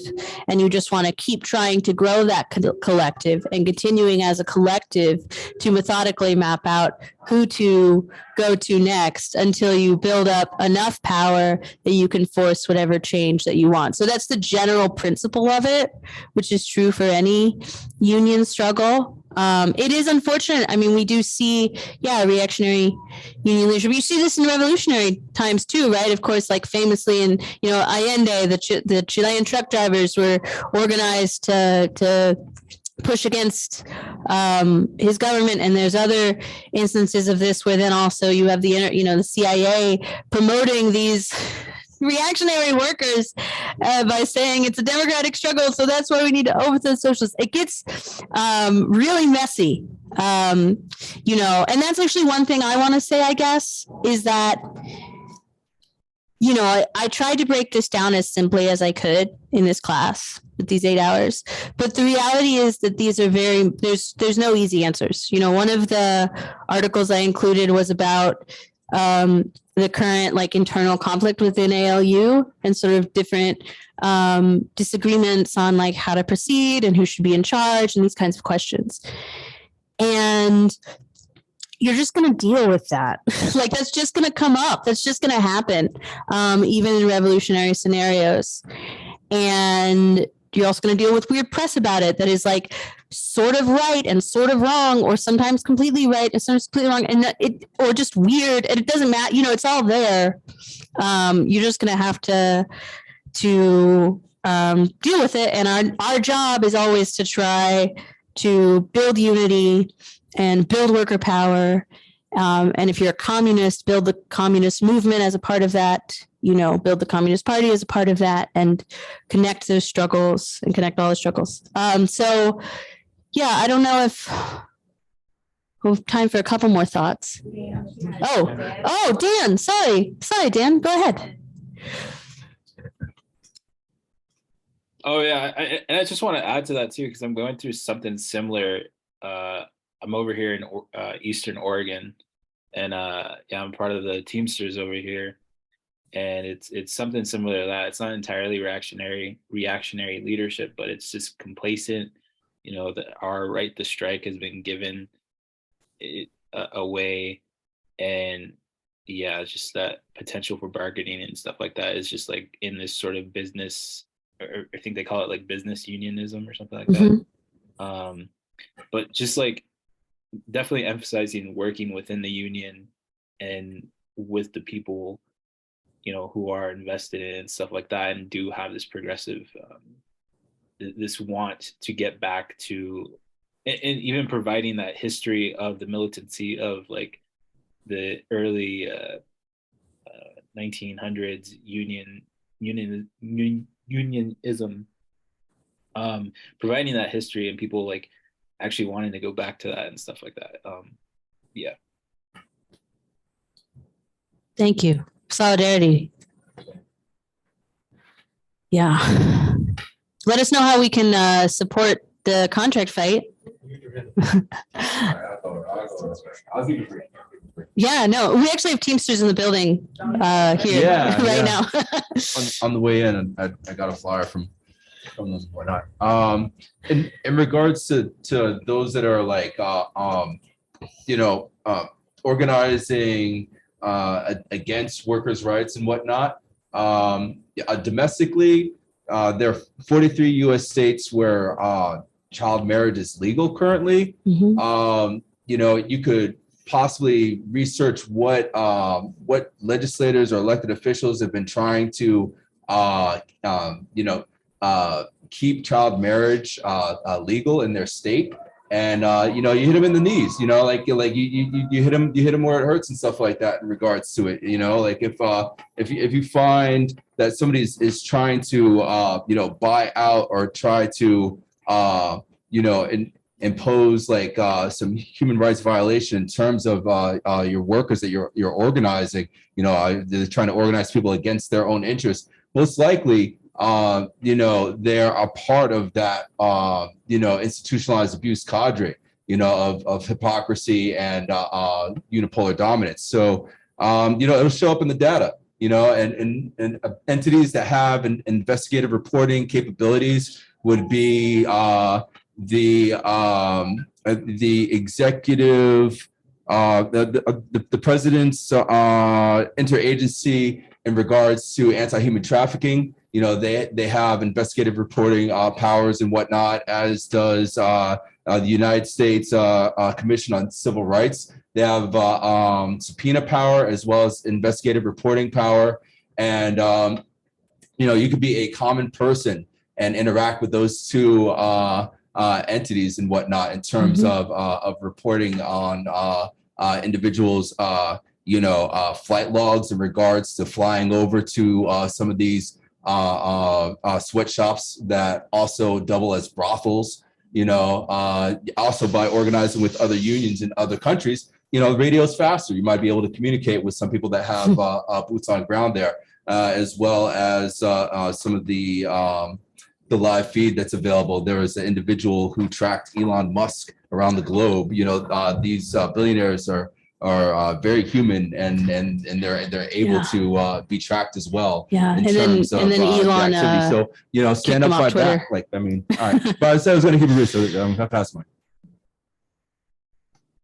and you just want to keep trying to grow that collective and continuing as a collective to methodically map out who to go to next until you build up enough power that you can force whatever change that you want. So that's the general principle of it, which is true for any union struggle. It is unfortunate. I mean, we do see, reactionary union leadership. You see this in revolutionary times too, right? Of course, like famously in, Allende, the Chilean truck drivers were organized to push against his government, and there's other instances of this where then also you have the CIA promoting these reactionary workers by saying it's a democratic struggle, so that's why we need to overthrow socialists. It gets really messy, and that's actually one thing I want to say, I guess, is that I tried to break this down as simply as I could in this class. with these 8 hours. But the reality is that these are there's no easy answers. You know, one of the articles I included was about the current like internal conflict within ALU and sort of different disagreements on like how to proceed and who should be in charge and these kinds of questions. And you're just going to deal with that. Like that's just going to come up. That's just going to happen, even in revolutionary scenarios. And you're also going to deal with weird press about it that is like sort of right and sort of wrong, or sometimes completely right and sometimes completely wrong, and or just weird. And it doesn't matter. You know, it's all there. You're just going to have to deal with it. And our job is always to try to build unity and build worker power. And if you're a communist, build the communist movement as a part of that, you know, build the Communist Party as a part of that, and connect those struggles and connect all the struggles. So yeah, I don't know if we have time for a couple more thoughts. Oh, Dan, sorry, Dan, go ahead. Oh yeah, and I just want to add to that too, because I'm going through something similar. I'm over here in Eastern Oregon, and yeah, I'm part of the Teamsters over here, and it's something similar to that. It's not entirely reactionary leadership, but it's just complacent. You know, that our right to strike has been given away, and yeah, it's just that potential for bargaining and stuff like that is just like in this sort of business, or I think they call it like business unionism or something like that. But just like definitely emphasizing working within the union and with the people, you know, who are invested in and stuff like that, and do have this progressive, this want to get back to, and even providing that history of the militancy of like the early 1900s unionism, providing that history and people like actually wanting to go back to that and stuff like that. Yeah. Thank you. Solidarity. Yeah. Let us know how we can support the contract fight. Yeah, no, we actually have Teamsters in the building here right now. on the way in, I got a flyer from them and whatnot. In regards to those that are like, you know, organizing against workers' rights and whatnot, domestically, there are 43 U.S. states where child marriage is legal currently. You know, you could possibly research what legislators or elected officials have been trying to, you know, keep child marriage legal in their state. And you know, you hit them in the knees, you know, like you hit them where it hurts and stuff like that in regards to it. You know, like if you find that somebody is trying to you know, buy out or try to you know, impose like some human rights violation in terms of your workers that you're organizing, you know, they're trying to organize people against their own interests. Most likely, you know, they're a part of that, you know, institutionalized abuse cadre, you know, of hypocrisy and unipolar dominance. So, you know, it'll show up in the data, you know, and entities that have investigative reporting capabilities would be the executive, the president's interagency in regards to anti-human trafficking. You know, they have investigative reporting powers and whatnot, as does the United States Commission on Civil Rights. They have subpoena power as well as investigative reporting power. And, you know, you could be a common person and interact with those two entities and whatnot in terms of reporting on individuals, you know, flight logs in regards to flying over to some of these sweatshops that also double as brothels, you know, also by organizing with other unions in other countries. You know, radio's faster. You might be able to communicate with some people that have boots on ground there, as well as some of the the live feed that's available, there was an individual who tracked Elon Musk around the globe. These billionaires are very human, and they're able Yeah. to be tracked as well. Yeah, in and then- terms and of then the Elon, activity. So stand him up, off fight Twitter. back. Like, I mean, all right. But I said I was going to keep it brief, so I'm gonna pass my.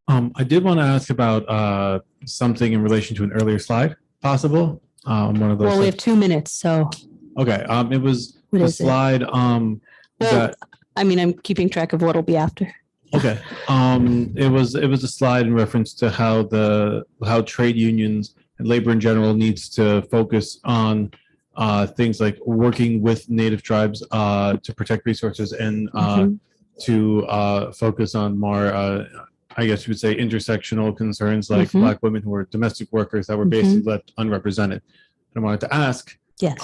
I did want to ask about something in relation to an earlier slide, possible. One of those. Well, we have 2 minutes, so Okay, it was What the is it? slide, well, that, I mean, I'm keeping track of what'll be after. okay. It was a slide in reference to how trade unions and labor in general needs to focus on things like working with native tribes to protect resources and Mhm. to focus on more, I guess you would say, intersectional concerns like Mhm. Black women who were domestic workers that were basically left unrepresented. And I wanted to ask, Yes.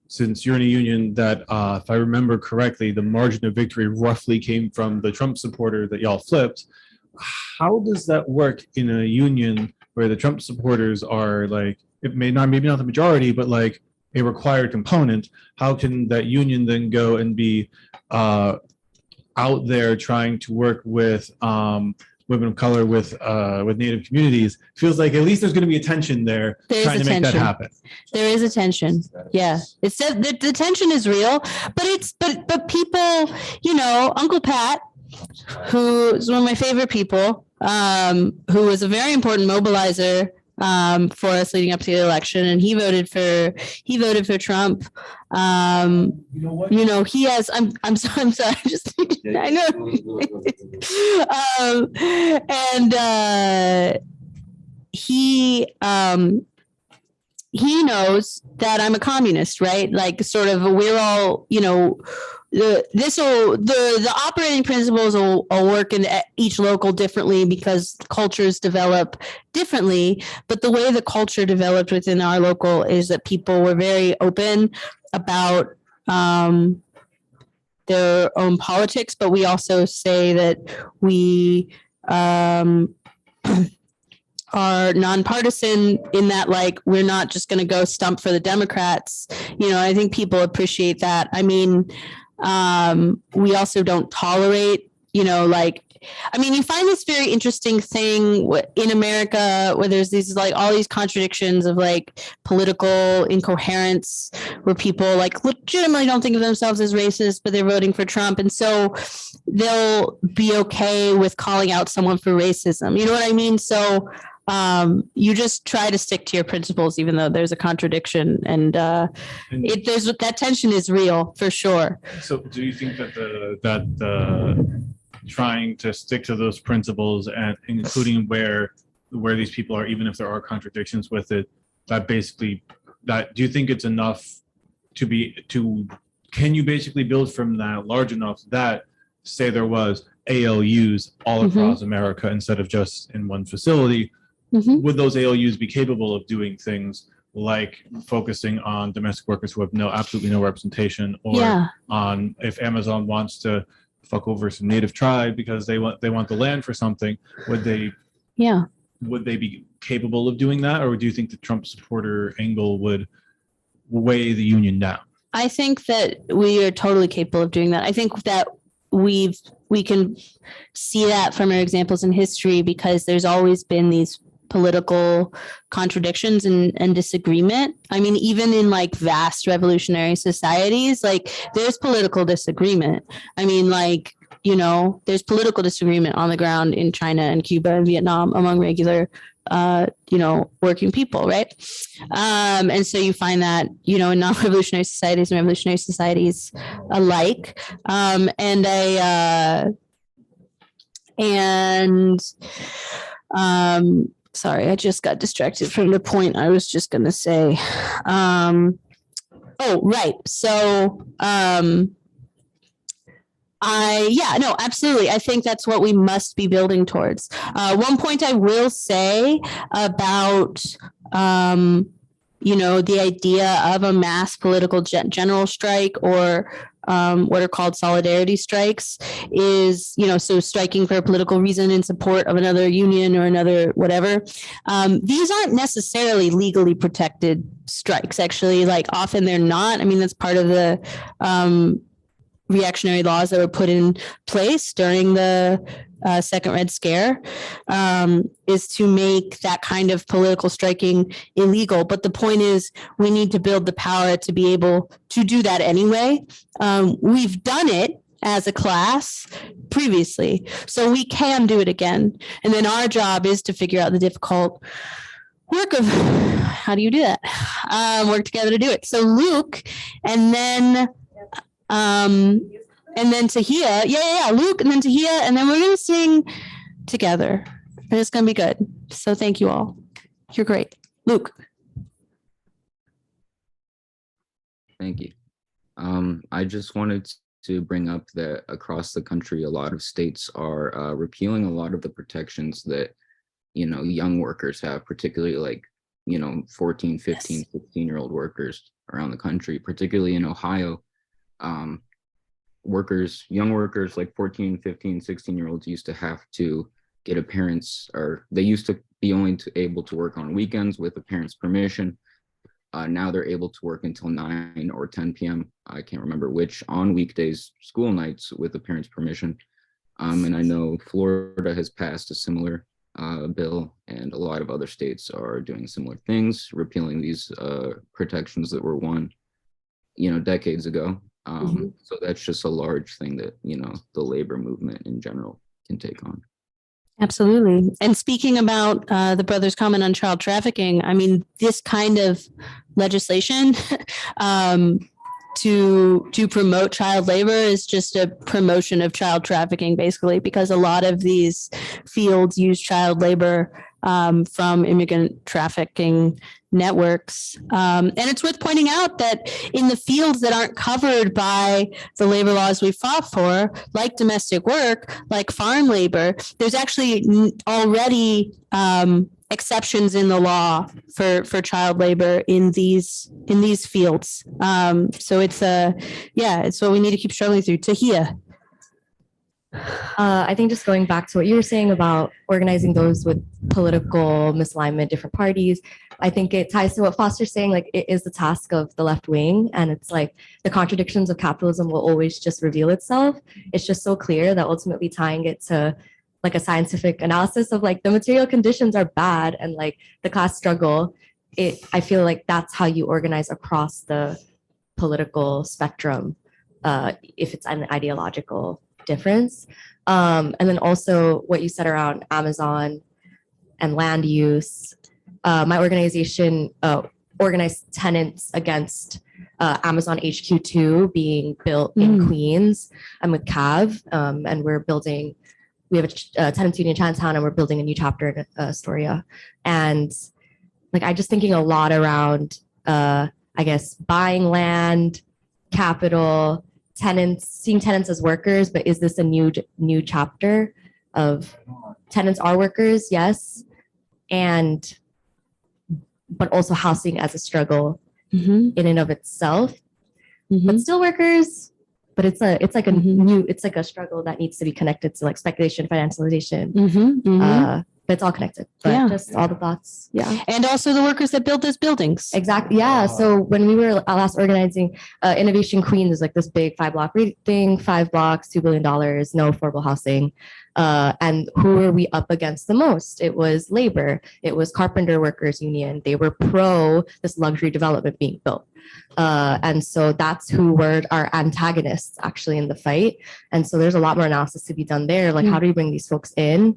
since you're in a union that, if I remember correctly, the margin of victory roughly came from the Trump supporter that y'all flipped. How does that work in a union where the Trump supporters are like, it may not, maybe not the majority, but like a required component? How can that union then go and be out there trying to work with women of color, with Native communities? Feels like at least there's going to be a tension there, There is trying a to make that tension. happen. There is a tension. Yeah, it's the tension is real, but people, Uncle Pat, who is one of my favorite people, who was a very important mobilizer for us leading up to the election, and he voted for Trump. He has. I'm sorry. I know. He knows that I'm a communist, right? Like, sort of, we're all, the operating principles will work in each local differently because cultures develop differently. But the way the culture developed within our local is that people were very open about their own politics, but we also say that we are nonpartisan in that, like, we're not just going to go stump for the Democrats. I think people appreciate that. I mean, we also don't tolerate, you find this very interesting thing in America where there's these, like, all these contradictions of, like, political incoherence where people, like, legitimately don't think of themselves as racist, but they're voting for Trump. And so they'll be okay with calling out someone for racism. You know what I mean? So you just try to stick to your principles, even though there's a contradiction, and there's that tension is real for sure. So do you think that the trying to stick to those principles, and including where these people are, even if there are contradictions with it, do you think it's enough can you basically build from that large enough that, say, there was ALUs all across America instead of just in one facility? Would those ALUs be capable of doing things like focusing on domestic workers who have absolutely no representation, or on, if Amazon wants to fuck over some native tribe because they want the land for something, would they be capable of doing that? Or do you think the Trump supporter angle would weigh the union down? I think that we are totally capable of doing that. I think that we can see that from our examples in history, because there's always been these political contradictions and disagreement. I mean, even in, like, vast revolutionary societies, like, there's political disagreement. I mean, like, there's political disagreement on the ground in China and Cuba and Vietnam among regular, working people, right? And so you find that, in non-revolutionary societies and revolutionary societies alike. Sorry, I just got distracted from the point I was just going to say. Right. So, absolutely. I think that's what we must be building towards. One point I will say about, the idea of a mass political general strike, or what are called solidarity strikes, is, so striking for a political reason in support of another union or another whatever. These aren't necessarily legally protected strikes, actually. Like, often they're not. I mean, that's part of the reactionary laws that were put in place during the second Red Scare, is to make that kind of political striking illegal. But the point is, we need to build the power to be able to do that anyway. We've done it as a class previously, so we can do it again. And then our job is to figure out the difficult work of how do you do that? Work together to do it. So Luke, and then Tahia. Yeah. Luke, and then Tahia, and then we're gonna sing together, and it's gonna be good. So thank you all. You're great, Luke. Thank you. I just wanted to bring up that across the country, a lot of states are repealing a lot of the protections that, young workers have, particularly like, 14, 15, 16-year-old workers around the country, particularly in Ohio. Young workers like 14, 15, 16-year-olds used to have to get a parent's, or they used to be only able to work on weekends with a parent's permission. Now they're able to work until 9 or 10 p.m. I can't remember which, on weekdays, school nights with the parent's permission. And I know Florida has passed a similar bill, and a lot of other states are doing similar things, repealing these protections that were won, decades ago. So that's just a large thing that, the labor movement in general can take on. Absolutely. And speaking about the brother's comment on child trafficking, I mean, this kind of legislation to promote child labor is just a promotion of child trafficking, basically, because a lot of these fields use child labor from immigrant trafficking networks. And it's worth pointing out that in the fields that aren't covered by the labor laws we fought for, like domestic work, like farm labor, there's actually already exceptions in the law for child labor in these fields. So it's what we need to keep struggling through. Tahia. I think just going back to what you were saying about organizing those with political misalignment, different parties, I think it ties to what Foster's saying, like it is the task of the left wing. And it's like the contradictions of capitalism will always just reveal itself. It's just so clear that ultimately tying it to like a scientific analysis of like the material conditions are bad and like the class struggle, I feel like that's how you organize across the political spectrum, if it's an ideological difference. And then also what you said around Amazon and land use. My organization organized tenants against Amazon HQ2 being built in Queens. I'm with CAV, and we have a tenants union in Chinatown, and we're building a new chapter in Astoria. And like, I just thinking a lot around, I guess, buying land, capital, tenants, seeing tenants as workers, but is this a new chapter of tenants are workers? Yes. But also housing as a struggle in and of itself, but still workers. But it's like a struggle that needs to be connected to like speculation, financialization. But it's all connected. But just all the thoughts. Yeah. And also the workers that built those buildings. Exactly. Yeah. So when we were last organizing Innovation Queens, is like this big 5-block thing, 5 blocks, $2 billion, no affordable housing. And who were we up against the most? It was labor. It was carpenter workers union. They were pro this luxury development being built. And so that's who were our antagonists actually in the fight. And so there's a lot more analysis to be done there. Like, how do we bring these folks in?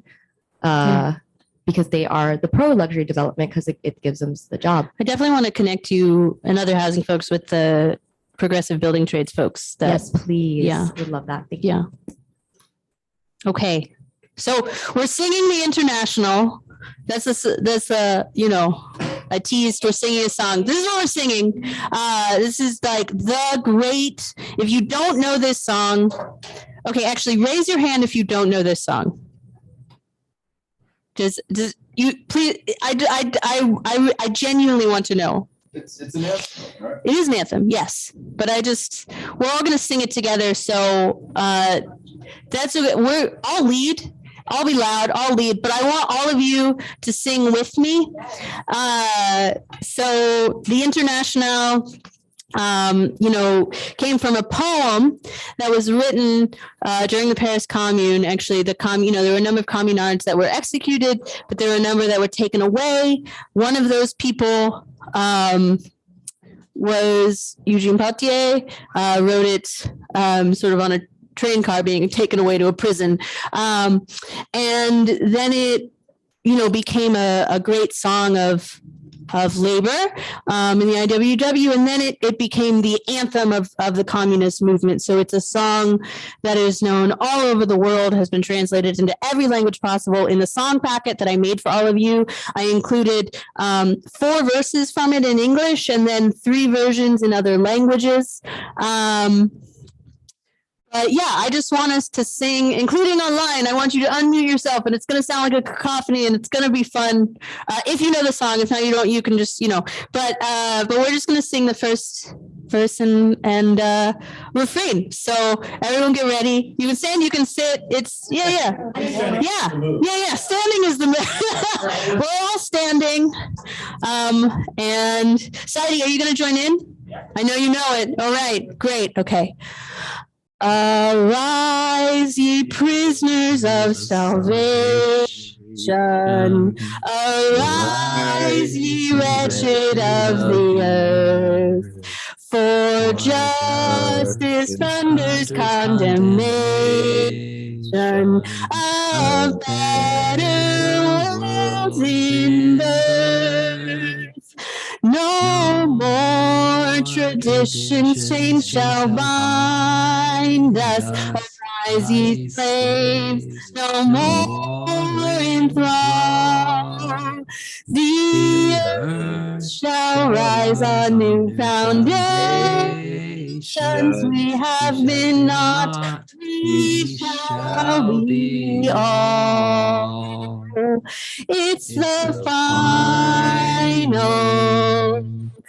Because they are the pro luxury development, because it gives them the job. I definitely want to connect you and other housing folks with the progressive building trades folks. Yes, please. Yeah. Would love that. Thank you. Okay. So we're singing the International. That's a tease. We're singing a song. This is what we're singing. This is like the great, if you don't know this song, okay, actually raise your hand if you don't know this song. Does you please? I genuinely want to know. It's an anthem, right? It is an anthem, yes. But we're all gonna sing it together. So that's okay. I'll lead. I'll be loud. I'll lead. But I want all of you to sing with me. So the International. came from a poem that was written during the Paris Commune. Actually, there were a number of communards that were executed, but there were a number that were taken away. One of those people was Eugene Potier, wrote it sort of on a train car being taken away to a prison. And then it, became a great song of labor in the IWW, and then it became the anthem of the communist movement. So it's a song that is known all over the world, has been translated into every language possible. In the song packet that I made for all of you, I included 4 verses from it in English and then 3 versions in other languages. But yeah, I just want us to sing, including online. I want you to unmute yourself, and it's going to sound like a cacophony, and it's going to be fun. If you know the song, if not, you don't. You can just, But we're just going to sing the first verse and refrain. So everyone, get ready. You can stand, you can sit. It's yeah. Standing is the. We're all standing. And Sadie, are you going to join in? I know you know it. All right, great. Okay. Arise, ye prisoners of salvation. Arise, ye wretched of the earth. For justice thunders condemnation of better worlds in birth. No more traditions chains shall bind us. Arise, ye slaves, no more enthralled. The earth shall rise on new foundations. We have been not, we shall be all. It's the final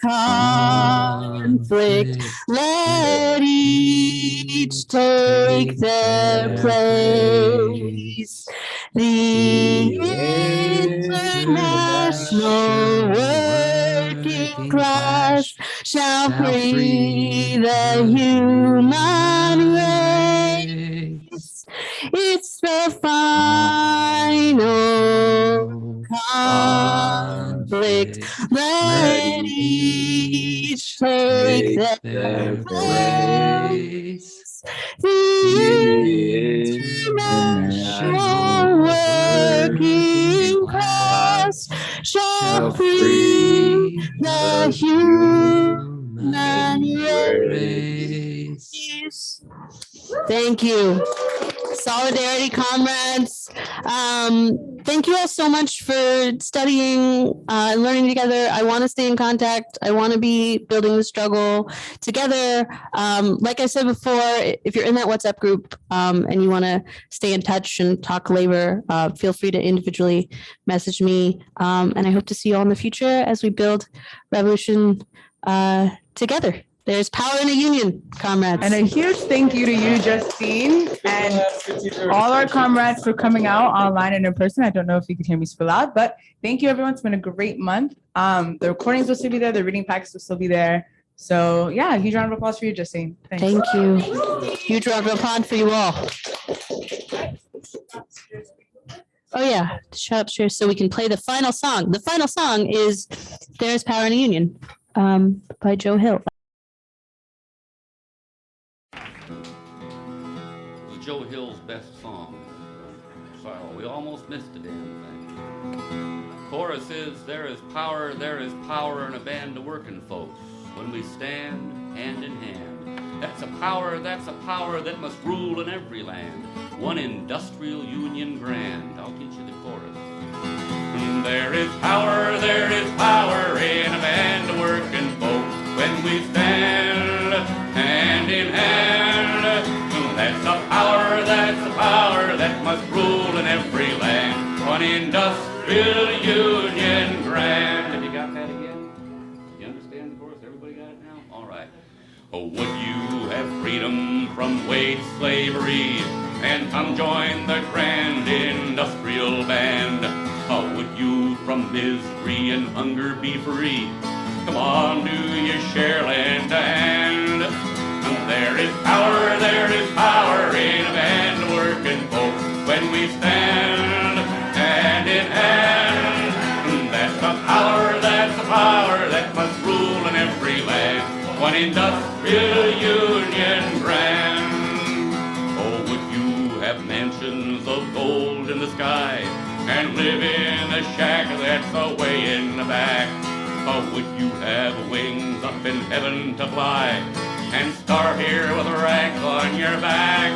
conflict. Let each take their place. The international working class shall free the human race. It's the final conflict. Let each take their place. The international working class shall free the human race. Thank you. Solidarity, comrades. Thank you all so much for studying and learning together. I want to stay in contact. I want to be building the struggle together. Like I said before, if you're in that WhatsApp group and you want to stay in touch and talk labor, feel free to individually message me. And I hope to see you all in the future as we build revolution together. There's power in a union, comrades. And a huge thank you to you, Justine, and all our comrades for coming out online and in person. I don't know if you could hear me spill out, but thank you, everyone. It's been a great month. The recordings will still be there. The reading packets will still be there. So yeah, huge round of applause for you, Justine. Thanks. Thank you. Huge round of applause for you all. Oh yeah, shut upstairs so we can play the final song. The final song is There's Power in a Union by Joe Hill. Joe Hill's best song. So we almost missed the damn thing. Chorus is, there is power in a band of working folks when we stand hand in hand. That's a power that must rule in every land. One industrial union grand. I'll teach you the chorus. There is power in a band of working folks when we stand hand in hand. That's the power that must rule in every land. One industrial union grand. Have you got that again? You understand the chorus? Everybody got it now? All right. Oh, would you have freedom from wage slavery and come join the grand industrial band? Oh, would you from misery and hunger be free Come on, do your share, lend a hand. And there is power in a band of working folks when we stand hand in hand. And that's the power that must rule in every land. One industrial union brand. Oh, would you have mansions of gold in the sky and live in a shack that's away in the back? Or would you have wings up in heaven to fly and start here with a rank on your back?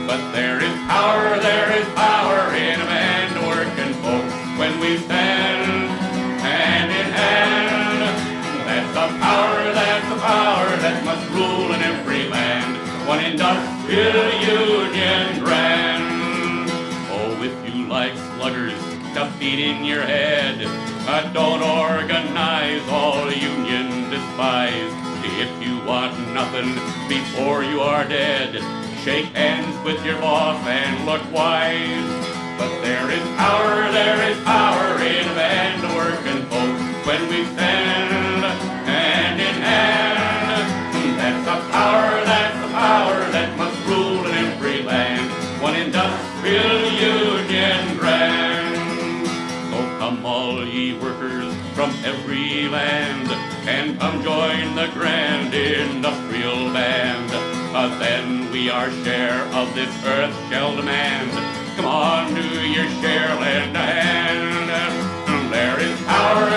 But there is power in a band of working folks when we stand hand in hand. That's the power that must rule in every land. One industrial union brand. Oh, if you like sluggers to beat in your head, don't organize, all union despise. If you want nothing before you are dead, shake hands with your boss and look wise. But there is power in a band of working folks when we stand hand in hand. That's the power that must rule in every land. One industrial union brand. So come all ye workers from every land and come join the grand industrial band. Then we our share of this earth shall demand. Come on, do your share, lend a hand. There is power